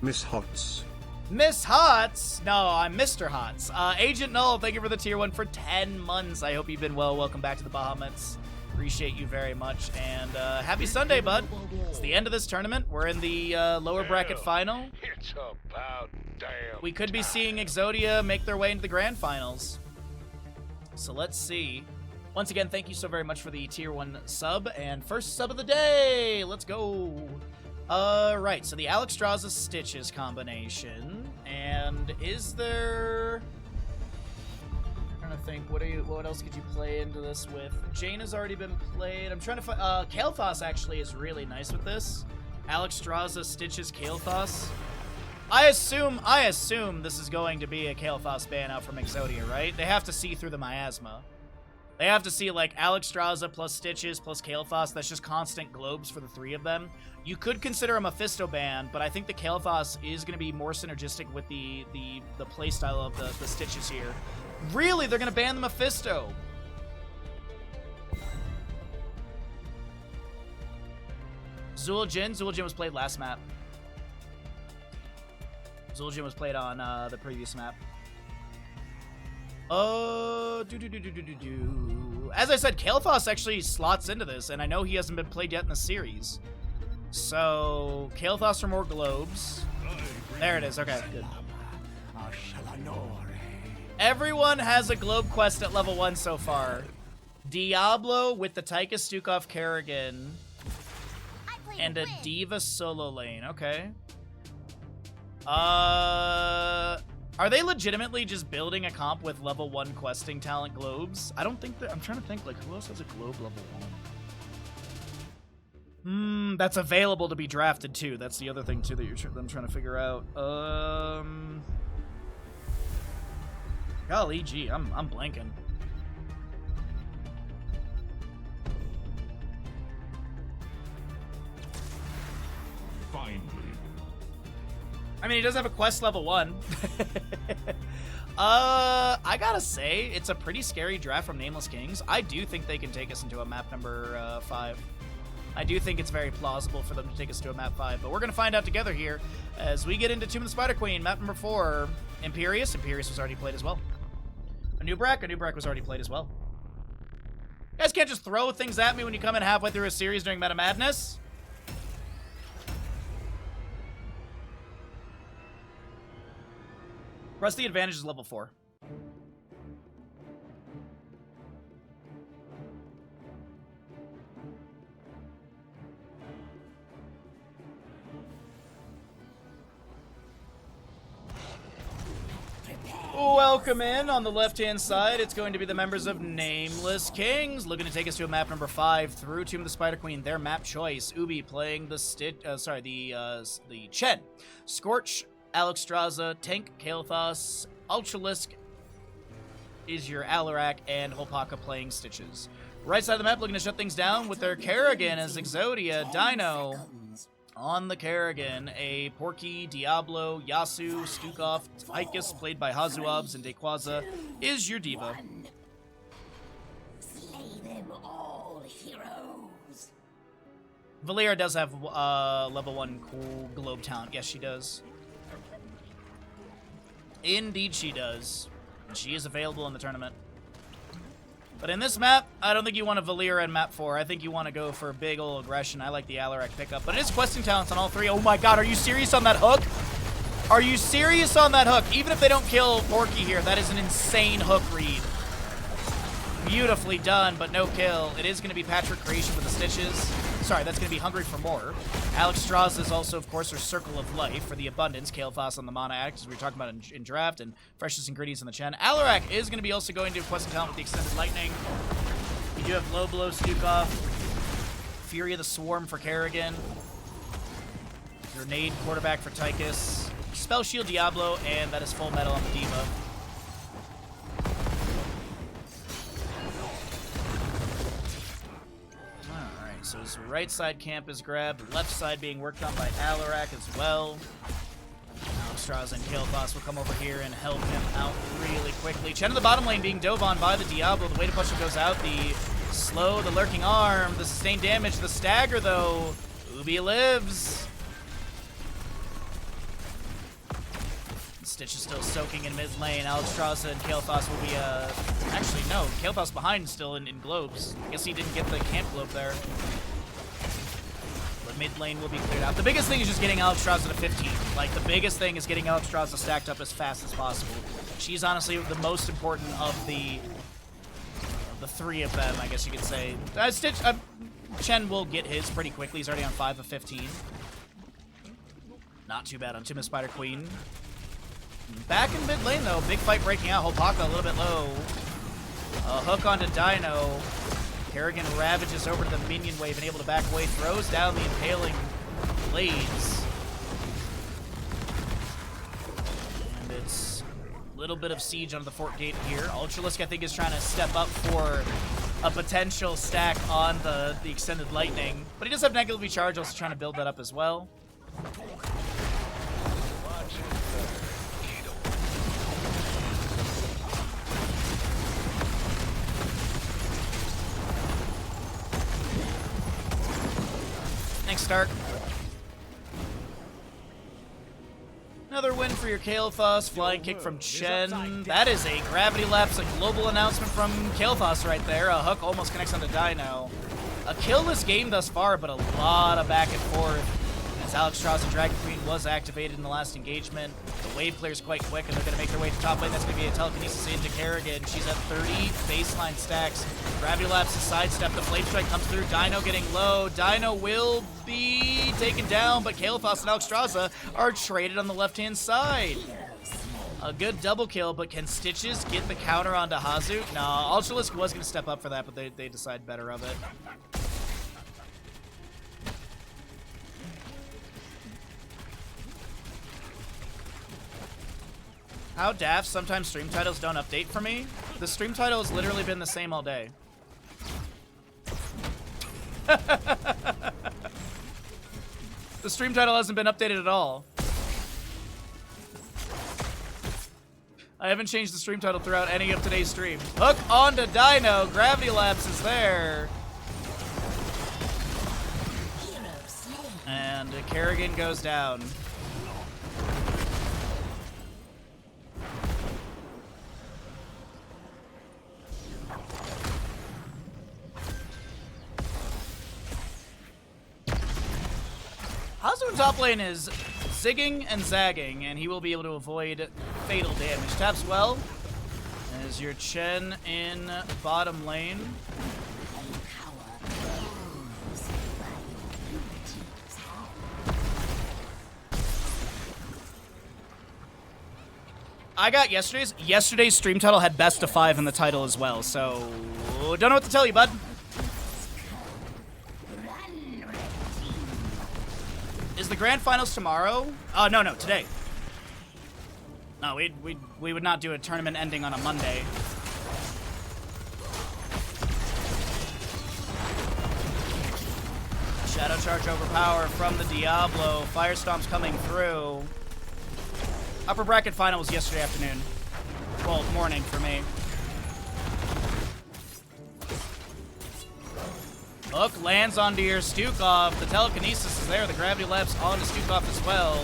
Miss Hots. Miss Hots? No, I'm Mr. Hots. Agent Null, thank you for the tier 1 for 10 months. I hope you've been well. Welcome back to the Bahamuts. Appreciate you very much. And happy Sunday, bud. It's the end of this tournament. We're in the lower bracket final. It's about damn. We could be seeing Exodia make their way into the grand finals. So let's see. Once again, thank you so very much for the tier 1 sub and first sub of the day. Let's go. Right, so the Alex Straza Stitches combination. And is there... I don't trying to think. What else could you play into this with? Jane has already been played. I'm trying to find. Kael'thas actually is really nice with this. Alexstrasza stitches Kael'thas. I assume this is going to be a Kael'thas ban out from Exodia, right? They have to see through the miasma. They have to see, like, Alexstrasza plus Stitches plus Kael'thas. That's just constant globes for the three of them. You could consider a Mephisto ban, but I think the Kael'thas is going to be more synergistic with the playstyle of the Stitches here. Really? They're going to ban the Mephisto? Zul'jin was played last map. Zul'jin was played on the previous map. As I said, Kael'thas actually slots into this, and I know he hasn't been played yet in the series. So, Kael'thas for more globes. There it is, okay, good. Everyone has a globe quest at level 1 so far. Diablo with the Tychus Stukov Kerrigan. And a D.Va solo lane, okay. Are they legitimately just building a comp with level 1 questing talent globes? I don't think that. I'm trying to think, like, who else has a globe level 1? That's available to be drafted too. That's the other thing too that I'm trying to figure out. Golly gee, I'm blanking. Finally. I mean, he does have a quest level 1. I gotta say, it's a pretty scary draft from Nameless Kings. I do think they can take us into a map number 5. I do think it's very plausible for them to take us to a map 5, but we're gonna find out together here as we get into Tomb of the Spider Queen, map number 4. Imperius was already played as well. Anubrak was already played as well. You guys can't just throw things at me when you come in halfway through a series during Meta Madness. Rusty Advantage is level 4. Welcome in. On the left-hand side, it's going to be the members of Nameless Kings, looking to take us to a map number 5 through Tomb of the Spider Queen. Their map choice: Ubi playing the Chen, Scorch, Alexstrasza, Tank, Kael'thas, Ultralisk is your Alarak, and Holpaka playing Stitches. Right side of the map looking to shut things down with their Kerrigan as Exodia, Dino on the Kerrigan, a Porky, Diablo, Yasu, Stukov, Tychus played by Hazuabs, and Dequaza is your D.Va. Slay them all, heroes. Valeria does have level 1 cool globe talent. Yes, she does. Indeed she does. And she is available in the tournament. But in this map, I don't think you want a Valeria in map 4. I think you want to go for big ol' aggression. I like the Alarak pickup. But it is questing talents on all 3. Oh my god, are you serious on that hook? Are you serious on that hook? Even if they don't kill Porky here, that is an insane hook read. Beautifully done, but no kill. It is going to be Patrick Creation with the Stitches. Sorry, that's going to be Hungry for More. Alexstrasza is also, of course, her Circle of Life for the Abundance. Kael'thas on the Mana Addict, as we were talking about in Draft, and Freshest Ingredients in the Chen. Alarak is going to be also going to Questing Talent with the Extended Lightning. You do have Low Blow, Stukov, Fury of the Swarm for Kerrigan, Grenade Quarterback for Tychus, Spell Shield Diablo, and that is Full Metal on the D.Va. So his right side camp is grabbed, left side being worked on by Alarak as well. Alexstrasza and Kael'thas will come over here and help him out really quickly. Chen in the bottom lane being dove on by the Diablo. The way to push him goes out. The slow, the lurking arm, the sustained damage, the stagger though. Ubi lives. Stitch is still soaking in mid lane. Alexstrasza and Kael'thas will be, actually, no. Kael'thas behind still in globes. I guess he didn't get the camp globe there. But mid lane will be cleared out. The biggest thing is just getting Alexstrasza to 15. Like, the biggest thing is getting Alexstrasza stacked up as fast as possible. She's honestly the most important of the 3 of them, I guess you could say. Chen will get his pretty quickly. He's already on 5 of 15. Not too bad on Tomb of Spider Queen. Back in mid lane, though. Big fight breaking out. Holpaka a little bit low. A hook onto Dino. Kerrigan ravages over to the minion wave and able to back away, throws down the impaling blades. And it's a little bit of siege onto the fort gate here. Ultralisk, I think, is trying to step up for a potential stack on the extended lightning. But he does have negatively charged, also trying to build that up as well. Thanks, Stark. Another win for your Kael'thas. Flying kick from Chen. That is a gravity lapse, a global announcement from Kael'thas right there. A hook almost connects onto Dino. A killless game thus far, but a lot of back and forth. As Alex Strauss and Dragon Queen was activated in the last engagement. The wave clears quite quick, and they're going to make their way to top lane. That's going to be a telekinesis into Kerrigan. She's at 30 baseline stacks. Gravity lapse to sidestep. The flame strike comes through. Dino getting low. Dino will be taken down, but Kael'thas and Alexstrasza are traded on the left-hand side. A good double kill, but can Stitches get the counter onto Hazu? Nah, Ultralisk was going to step up for that, but they decide better of it. How daft sometimes stream titles don't update for me. The stream title has literally been the same all day. The stream title hasn't been updated at all. I haven't changed the stream title throughout any of today's stream. Hook onto Dino. Gravity lapse is there. And Kerrigan goes down. Hanzo in top lane is zigging and zagging, and he will be able to avoid fatal damage. Taps well as your Chen in bottom lane. I got yesterday's stream title had best of 5 in the title as well, so don't know what to tell you, bud. Is the grand finals tomorrow? Oh, no, today. No, we would not do a tournament ending on a Monday. Shadow Charge overpower from the Diablo. Firestomp's coming through. Upper bracket final was yesterday afternoon. Well, morning for me. Hook lands onto your Stukov. The telekinesis is there. The gravity lapse onto Stukov as well.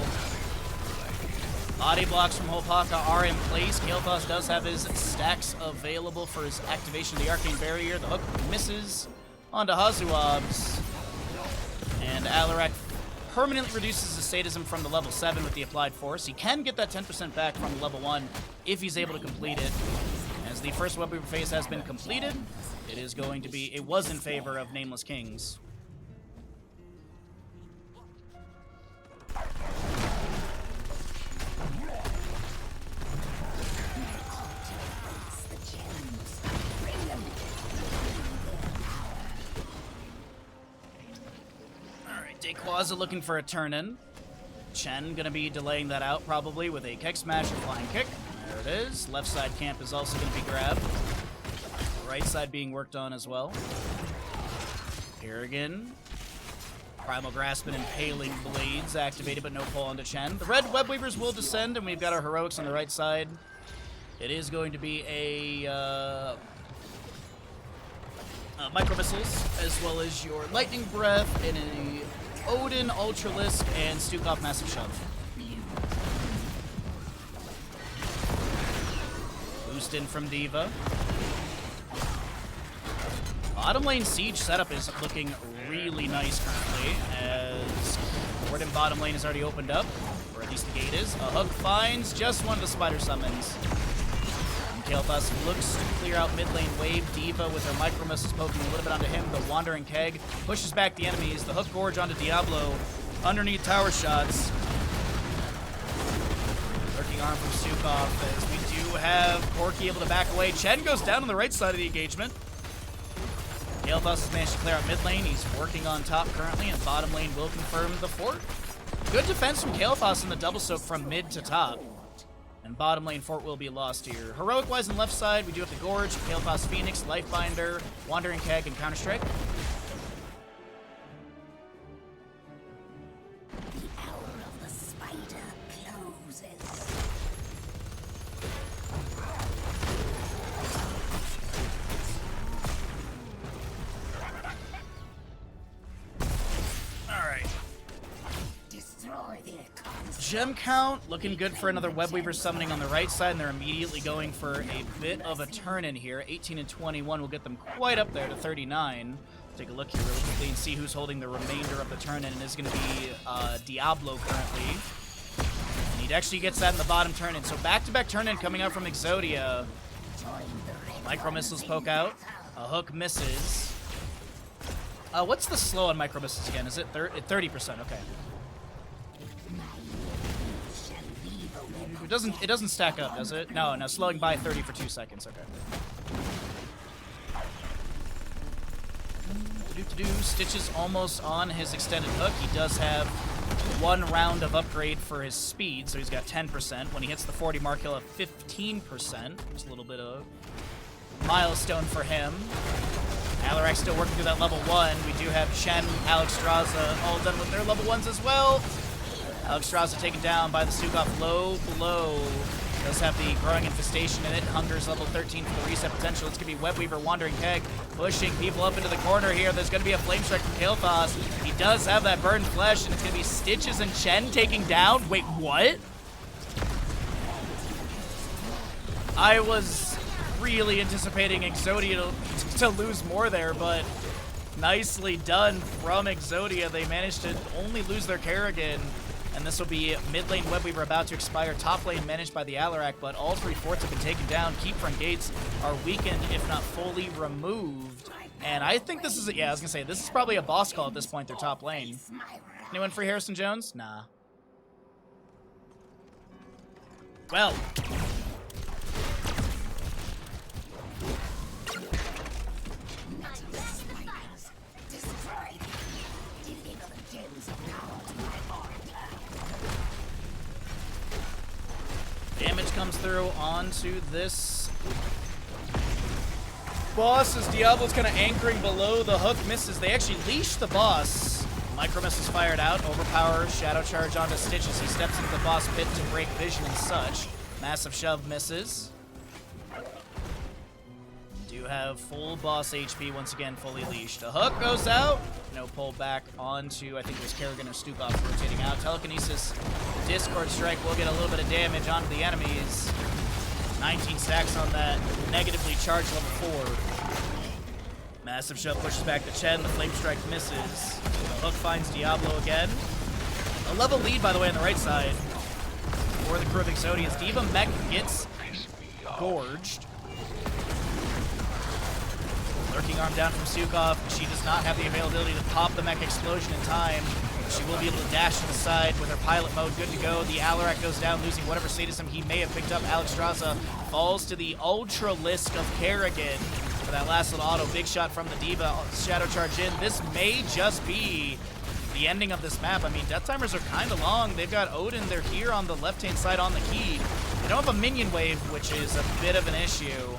Body blocks from Hopaka are in place. Kael'thas does have his stacks available for his activation of the Arcane Barrier. The hook misses onto Hazuabs. And Alarak permanently reduces his sadism from the level 7 with the applied force. He can get that 10% back from level 1 if he's able to complete it. As the first Webweaver phase has been completed, it was in favor of Nameless Kings. Alright, Dayquaza looking for a turn-in. Chen gonna be delaying that out probably with a Keck Smash and Flying Kick. There it is. Left side camp is also gonna be grabbed. Right side being worked on as well. Kerrigan. Primal Grasp and Impaling Blades activated, but no pull onto Chen. The red Webweavers will descend, and we've got our Heroics on the right side. It is going to be a Micro Missiles, as well as your Lightning Breath, and a Odin, Ultralisk, and Stukov Massive Shove. Boost in from Diva. Bottom lane siege setup is looking really nice currently, as Ward in bottom lane is already opened up, or at least the gate is. A hook finds just one of the spider summons. And Kael'thas looks to clear out mid lane wave. Diva with her micro missiles poking a little bit onto him. The Wandering Keg pushes back the enemies. The hook gorge onto Diablo underneath tower shots. Lurking arm from Stukov as we do have Porky able to back away. Chen goes down on the right side of the engagement. Kael'thas has managed to clear out mid lane. He's working on top currently, and bottom lane will confirm the fort. Good defense from Kael'thas in the double soak from mid to top. And bottom lane fort will be lost here. Heroic-wise on left side, we do have the Gorge, Kael'thas Phoenix, Lifebinder, Wandering Keg, and Counter-Strike. The hour of the spider closes. Alright. Destroy the Gem count, looking good for another Webweaver summoning on the right side, and they're immediately going for a bit of a turn in here. 18 and 21 will get them quite up there to 39. Take a look here really quickly and see who's holding the remainder of the turn in, and it's going to be Diablo currently. And he actually gets that in the bottom turn in. So back-to-back turn in coming out from Exodia. Micro missiles poke out. A hook misses. What's the slow on micro missiles again? Is it 30%? Okay. It doesn't stack up, does it? No, slowing by 30 for 2 seconds. Okay. Stitch is almost on his extended hook. He does have 1 round of upgrade for his speed, so he's got 10%. When he hits the 40 mark, he'll have 15%. Just a little bit of milestone for him. Alarak still working through that level 1. We do have Chen, Alexstrasza all done with their level 1s as well. Alexstrasza taken down by the Stukov low below. Does have the growing infestation in it. Hunger's level 13 for the reset potential. It's going to be Webweaver, Wandering Keg, pushing people up into the corner here. There's going to be a Flame Strike from Kael'thas. He does have that Burn Flesh, and it's going to be Stitches and Chen taking down. Wait, what? I was really anticipating Exodia to lose more there, but nicely done from Exodia. They managed to only lose their Kerrigan. And this will be mid lane Webweaver about to expire. Top lane managed by the Alarak, but all 3 forts have been taken down. Keep front gates are weakened, if not fully removed. And I think this is, I was gonna say, this is probably a boss call at this point, their top lane. Anyone for Harrison Jones? Nah. Well. Damage comes through onto this boss as Diablo's kind of anchoring below. The hook misses. They actually leash the boss. Micro missiles fired out. Overpower, Shadow Charge onto Stitches. He steps into the boss pit to break vision and such. Massive shove misses. Do have full boss HP once again, fully leashed. A hook goes out. No pull back onto, I think it was Kerrigan or Stukov rotating out. Telekinesis, Discord Strike will get a little bit of damage onto the enemies. 19 stacks on that negatively charged level 4. Massive shove pushes back the Chen. The Flame Strike misses. The hook finds Diablo again. A level lead, by the way, on the right side for the crew of Exodia as Diva Mech gets gorged. Lurking arm down from Stukov. She does not have the availability to pop the mech explosion in time. She will be able to dash to the side with her pilot mode good to go. The Alarak goes down, losing whatever sadism he may have picked up. Alexstrasza falls to the Ultra Lisk of Kerrigan for that last little auto. Big shot from the Diva. Shadow Charge in. This may just be the ending of this map. I mean, death timers are kind of long. They've got Odin. They're here on the left-hand side on the key. They don't have a minion wave, which is a bit of an issue.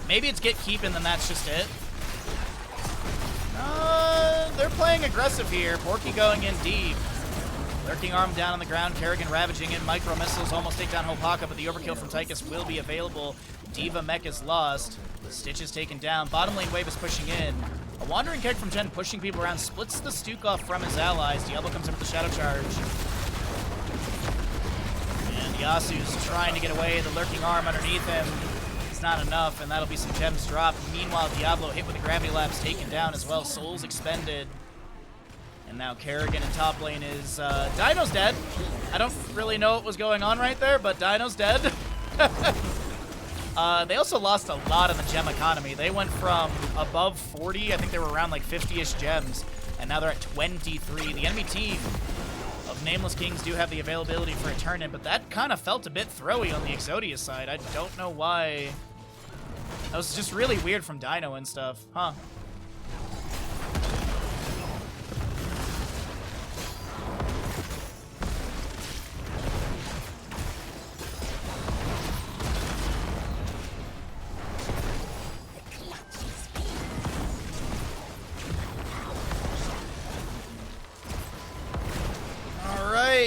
Maybe it's get keep and then that's just it. They're playing aggressive here. Porky going in deep. Lurking arm down on the ground. Kerrigan ravaging in. Micro missiles almost take down Hopaka, but the overkill from Tychus will be available. Diva Mech is lost. Stitch is taken down. Bottom lane wave is pushing in. A Wandering Keg from Jen pushing people around. Splits the Stukov from his allies. Diablo comes in with the Shadow Charge. And Yasu's trying to get away. The lurking arm underneath him. Not enough, and that'll be some gems dropped. Meanwhile, Diablo hit with the Gravity Labs taken down as well. Souls expended. And now Kerrigan in top lane is... Dino's dead. I don't really know what was going on right there, but Dino's dead. They also lost a lot in the gem economy. They went from above 40, I think they were around like 50-ish gems, and now they're at 23. The enemy team of Nameless Kings do have the availability for a turn-in, but that kind of felt a bit throwy on the Exodia side. I don't know why. That was just really weird from Dino and stuff. Huh.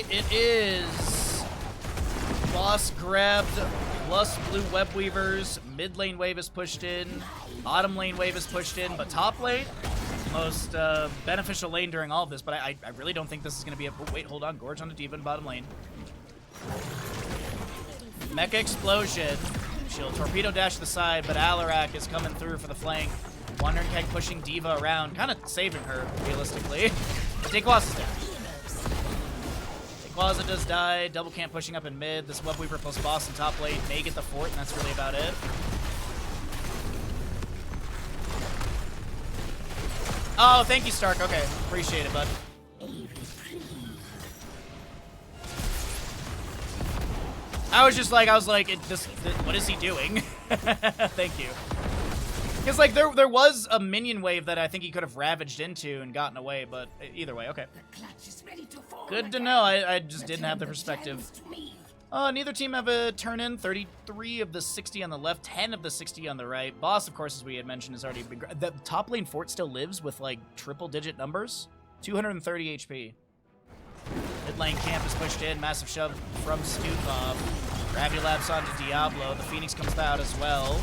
It is boss grabbed plus blue web weavers. Mid lane wave is pushed in. Bottom lane wave is pushed in. But top lane, most beneficial lane during all of this. But I really don't think this is going to be a... Oh, wait, hold on. Gorge on the Diva in bottom lane. Mecha explosion. She'll torpedo dash to the side, but Alarak is coming through for the flank. Wandering Keg pushing Diva around, kind of saving her, realistically. Daquaz is down. Daquaz does die. Double camp pushing up in mid. This Web Weaver plus boss in top lane may get the fort, and that's really about it. Oh, thank you, Stark. Okay, appreciate it, bud. I was like, what is he doing? Thank you. Because, like, there was a minion wave that I think he could have ravaged into and gotten away, but either way, okay. Good to know. I just didn't have the perspective. Neither team have a turn-in. 33 of the 60 on the left, 10 of the 60 on the right. Boss, of course, as we had mentioned, has already been... The top lane fort still lives with, like, triple-digit numbers. 230 HP. Mid lane camp is pushed in. Massive shove from Stukov. Gravity Labs onto Diablo. The Phoenix comes out as well.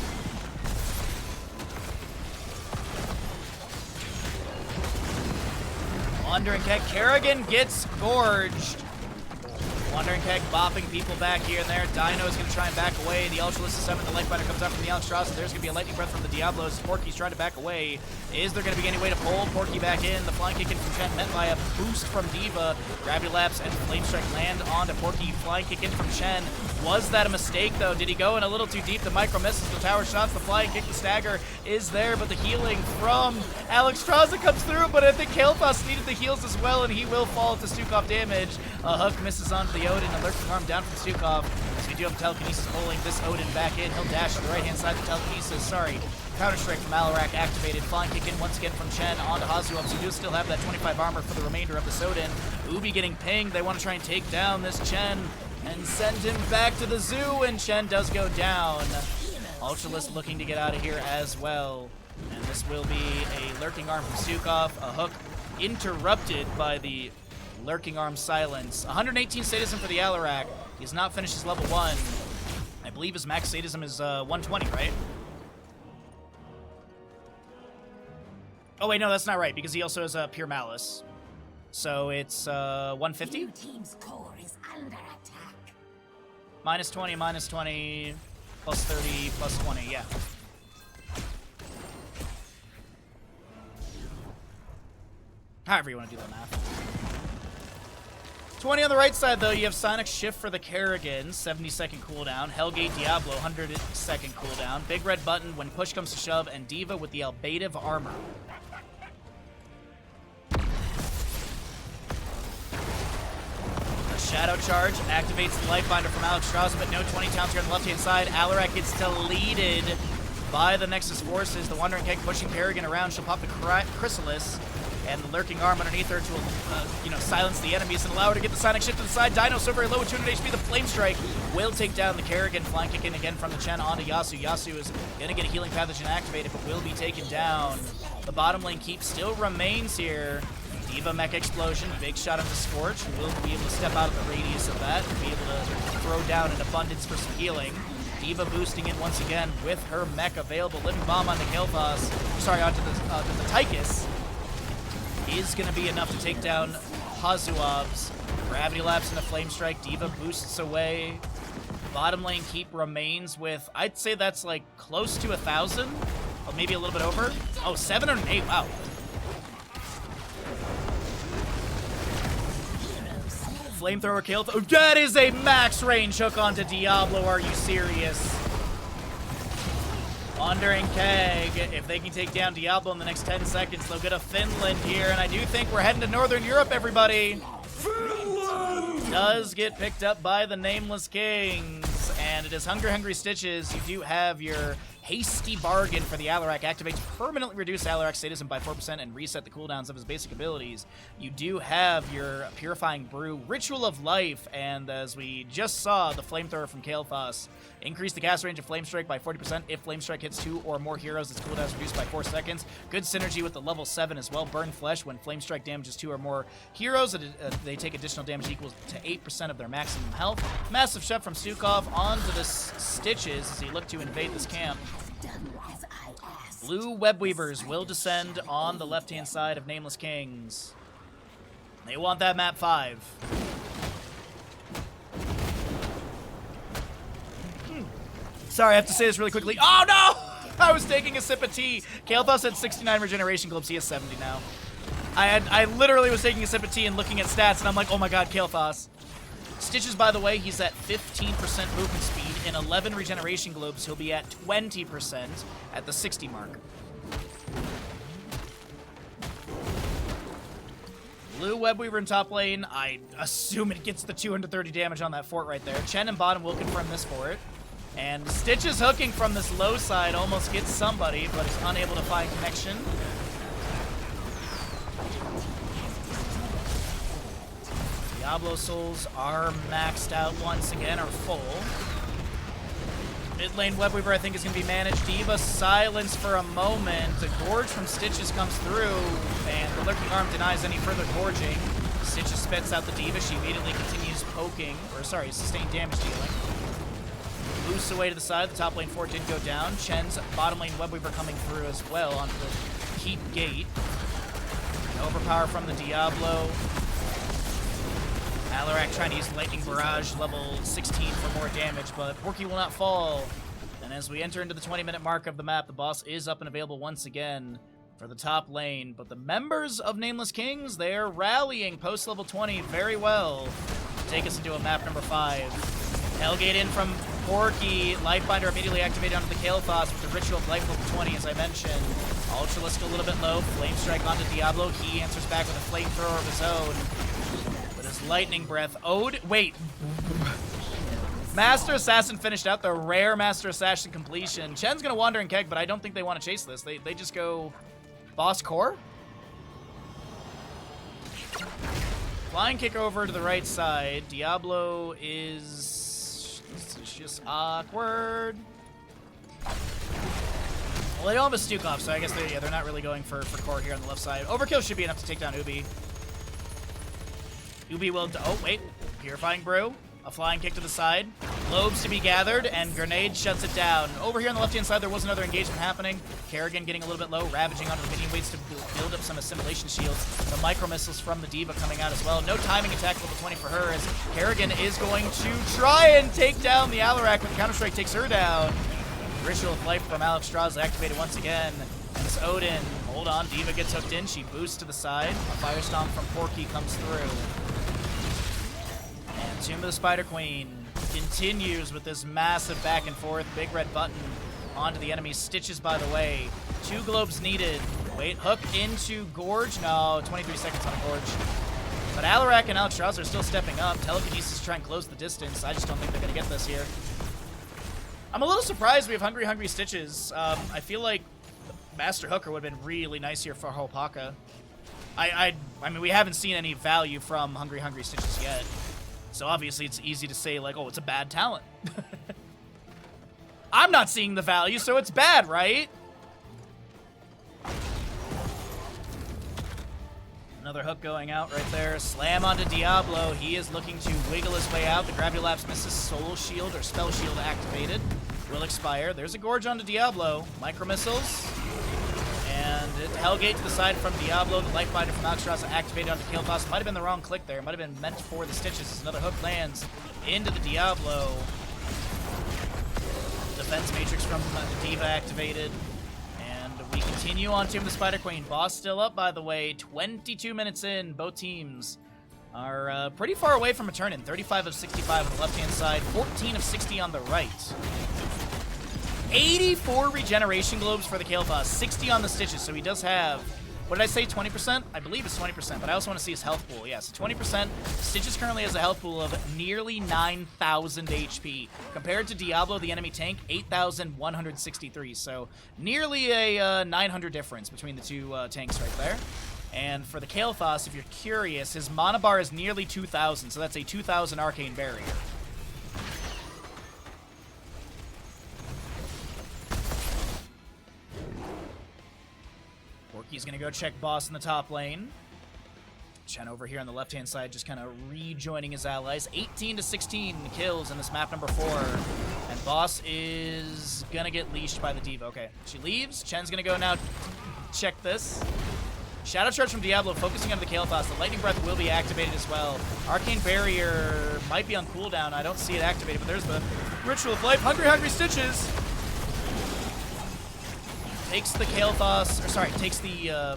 Wandering Keg. Kerrigan gets gorged. Wandering Keg bopping people back here and there. Dino is going to try and back away. The Ultralisk is summoned. The Lightbiter comes up from the Alexstrasza. There's going to be a lightning breath from the Diablos. Porky's trying to back away. Is there going to be any way to pull Porky back in? The flying kick in from Chen met by a boost from Diva. Gravity Lapse and Flame Strike land onto Porky. Flying kick in from Chen. Was that a mistake, though? Did he go in a little too deep? The micro misses the tower shots. The flying kick, the stagger is there, but the healing from Alexstrasza comes through, but I think Kael'thas needed the heals as well, and he will fall to Stukov damage. A hook misses onto the Odin. A lurking arm down from Stukov. As we do have telekinesis pulling this Odin back in. He'll dash to the right-hand side of telekinesis. Sorry. Counter-strike from Alarak activated. Flying kick in once again from Chen onto Hazuab. So we do still have that 25 armor for the remainder of this Odin. Ubi getting pinged. They want to try and take down this Chen and send him back to the zoo, and Chen does go down. Ultralisk looking to get out of here as well. And this will be a lurking arm from Stukov. A hook interrupted by the lurking arm silence. 118 sadism for the Alarak. He has not finished his level 1. I believe his max sadism is 120, right? Oh wait, no, that's not right, because he also has Pure Malice. So it's 150? Team's core is under attack. Minus 20, minus 20, plus 30, plus 20, yeah. However you want to do that math. 20 on the right side, though. You have Sonic Shift for the Kerrigan, 70-second cooldown. Hellgate Diablo, 100-second cooldown. Big red button when push comes to shove, and Diva with the Albative armor. Shadow Charge activates the Lightbinder from Alexstrasza, but no 20 towns here on the left-hand side. Alarak gets deleted by the Nexus Forces. The Wandering Keg pushing Kerrigan around. She'll pop the Chrysalis and the Lurking Arm underneath her to, silence the enemies and allow her to get the Sonic Shift to the side. Dino so very low with 200 HP. The Flame Strike will take down the Kerrigan. Flying kick in again from the Chen onto Yasu. Yasu is going to get a Healing Pathogen activated, but will be taken down. The bottom lane keep still remains here. Diva Mech Explosion, big shot on the Scorch, who will be able to step out of the radius of that and be able to throw down an abundance for some healing. Diva boosting in once again with her mech available. Living Bomb onto Kael'thas, sorry, onto the Tychus is going to be enough to take down Hazuab's. Gravity Lapse and a Flame Strike. Diva boosts away. Bottom lane keep remains with, I'd say that's like close to 1,000, or maybe a little bit over. Oh, 708, wow. Flamethrower Kael'thas. Oh, that is a max range hook onto Diablo. Are you serious? Wandering Keg. If they can take down Diablo in the next 10 seconds, they'll get a Finland here. And I do think we're heading to Northern Europe, everybody. Finland! does get picked up by the Nameless Kings, and it is Hungry Stitches. You do have your Hasty Bargain for the Alarak. Activate to permanently reduce Alarak's status by 4% and reset the cooldowns of his basic abilities. You do have your Purifying Brew, Ritual of Life, and as we just saw, the Flamethrower from Kael'thas. Increase the cast range of Flame Strike by 40%. If Flame Strike hits 2 or more heroes, its cooldown is reduced by 4 seconds. Good synergy with the level 7 as well. Burn Flesh. When Flame Strike damages 2 or more heroes, they take additional damage equal to 8% of their maximum health. Massive shove from Stukov onto the Stitches as he looked to invade this camp. Blue Webweavers will descend on the left-hand side of Nameless Kings. They want that map 5. Sorry, I have to say this really quickly. Oh, no! I was taking a sip of tea. Kael'thas had 69 regeneration globes. He has 70 now. I literally was taking a sip of tea and looking at stats, and I'm like, oh my god, Kael'thas. Stitches, by the way, he's at 15% movement speed and 11 regeneration globes. He'll be at 20% at the 60 mark. Blue Webweaver in top lane. I assume it gets the 230 damage on that fort right there. Chen and bottom will confirm this fort. And Stitches hooking from this low side almost gets somebody, but is unable to find connection. Diablo Souls are maxed out once again, or full. Mid lane Webweaver, I think, is going to be managed. Diva silence for a moment. The Gorge from Stitches comes through, and the Lurking Arm denies any further gorging. Stitches spits out the Diva. She immediately continues poking, or sorry, sustained damage dealing. Boosts away to the side. The top lane fort didn't go down. Chen's bottom lane Webweaver coming through as well onto the Keep Gate. Overpower from the Diablo. Alarak trying to use Lightning Barrage, level 16 for more damage, but Porky will not fall. And as we enter into the 20-minute mark of the map, the boss is up and available once again for the top lane. But the members of Nameless Kings, they're rallying post-level 20 very well to take us into a map number 5. Hellgate in from Porky. Lifebinder immediately activated onto the Kael'thas with the Ritual of Life level 20, as I mentioned. Ultralisk a little bit low. Flame Strike onto Diablo. He answers back with a Flamethrower of his own. With his Lightning Breath. Wait. Master Assassin finished out the rare Master Assassin completion. Chen's going to wander and keg, but I don't think they want to chase this. They just go Boss Core. Flying kick over to the right side. Diablo is... It's just awkward. Well, they don't have a Stukov, so I guess they're not really going for core here on the left side. Overkill should be enough to take down Ubi. Ubi will... Oh, wait. Purifying Brew. A flying kick to the side. Globes to be gathered, and Grenade shuts it down. Over here on the left-hand side, there was another engagement happening. Kerrigan getting a little bit low, ravaging onto the minion waits to build up some assimilation shields. The micro missiles from the Diva coming out as well. No timing attack level 20 for her, as Kerrigan is going to try and take down the Alarak, but Counter-Strike takes her down. Ritual of Life from Alex Strauss activated once again. And it's Odin. Hold on, Diva gets hooked in. She boosts to the side. A Fire Stomp from Porky comes through. And Tomb of the Spider Queen continues with this massive back and forth. Big red button onto the enemy. Stitches, by the way. 2 globes needed. Wait, hook into Gorge. No, 23 seconds on Gorge. But Alarak and Alex Strauss are still stepping up. Telekinesis to try and close the distance. I just don't think they're going to get this here. I'm a little surprised we have Hungry Stitches. I feel like Master Hooker would have been really nice here for Hopaka. I mean, we haven't seen any value from Hungry Stitches yet. So obviously it's easy to say, like, oh, it's a bad talent. I'm not seeing the value, so it's bad, right? Another hook going out right there. Slam onto Diablo. He is looking to wiggle his way out. The Gravity Lapse misses. Soul Shield or Spell Shield activated. Will expire. There's a Gorge onto Diablo. Micro Missiles. And Hellgate to the side from Diablo. The Lifebinder from Alexstrasza activated onto Kael'thas. Might have been the wrong click there. Might have been meant for the Stitches as another hook lands into the Diablo. Defense Matrix from Diva activated. And we continue on Tomb of the Spider Queen. Boss still up, by the way. 22 minutes in. Both teams are pretty far away from a turn-in. 35 of 65 on the left-hand side. 14 of 60 on the right. 84 regeneration globes for the Kael'thas, 60 on the Stitches, so he does have What did I say, 20%? I believe it's 20%, but I also want to see his health pool. Yeah, so 20%. Stitches currently has a health pool of nearly 9,000 HP. Compared to Diablo, the enemy tank, 8,163. So nearly a 900 difference between the two tanks right there. And for the Kael'thas, if you're curious, his mana bar is nearly 2,000, so that's a 2,000 arcane barrier. He's going to go check Boss in the top lane. Chen over here on the left-hand side just kind of rejoining his allies. 18-16 kills in this map number 4. And Boss is going to get leashed by the Diva. Okay, she leaves. Chen's going to go now check this. Shadow Charge from Diablo focusing on the Kael'thas. The Lightning Breath will be activated as well. Arcane Barrier might be on cooldown. I don't see it activated, but there's the Ritual of Life. Hungry Stitches! Takes the Kael'thas, or sorry, takes the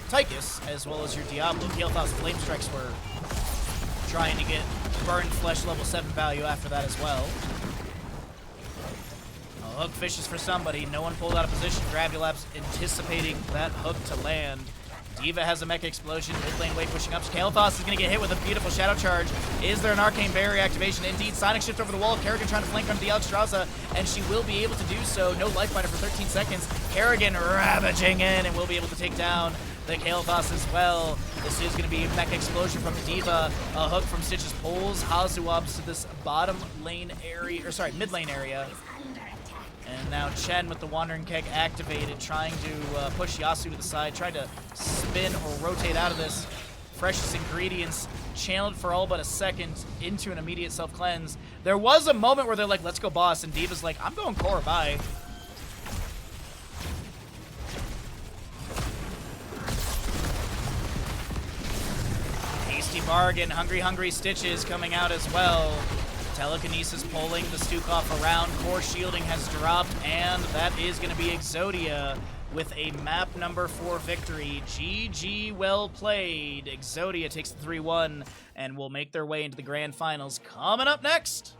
Tychus, as well as your Diablo. Kael'thas Flame Strikes were trying to get Burned Flesh level 7 value after that as well. A hook fishes for somebody. No one pulled out of position. Gravity Lab's anticipating that hook to land. Diva has a Mecha Explosion. Mid lane wave pushing up. Kael'thas is going to get hit with a beautiful Shadow Charge. Is there an Arcane Barrier activation? Indeed. Sonic Shift over the wall. Kerrigan trying to flank onto the Alexstrasza, and she will be able to do so. No Life Fighter for 13 seconds. Kerrigan ravaging in and will be able to take down the Kael'thas as well. This is going to be a Mecha Explosion from the Diva. A hook from Stitches pulls Hanzo up to this bottom lane area, or sorry, mid lane area. And now Chen with the Wandering Keg activated, trying to push Yasu to the side, tried to spin or rotate out of this. Freshest Ingredients channeled for all but a second into an immediate self-cleanse. There was a moment where they're like, let's go Boss, and Diva's like, I'm going core, bye. Hasty Bargain, Hungry Stitches coming out as well. Telekinesis pulling the Stukov around. Core shielding has dropped, and that is going to be Exodia with a map number 4 victory. GG, well played. Exodia takes the 3-1 and will make their way into the grand finals. Coming up next.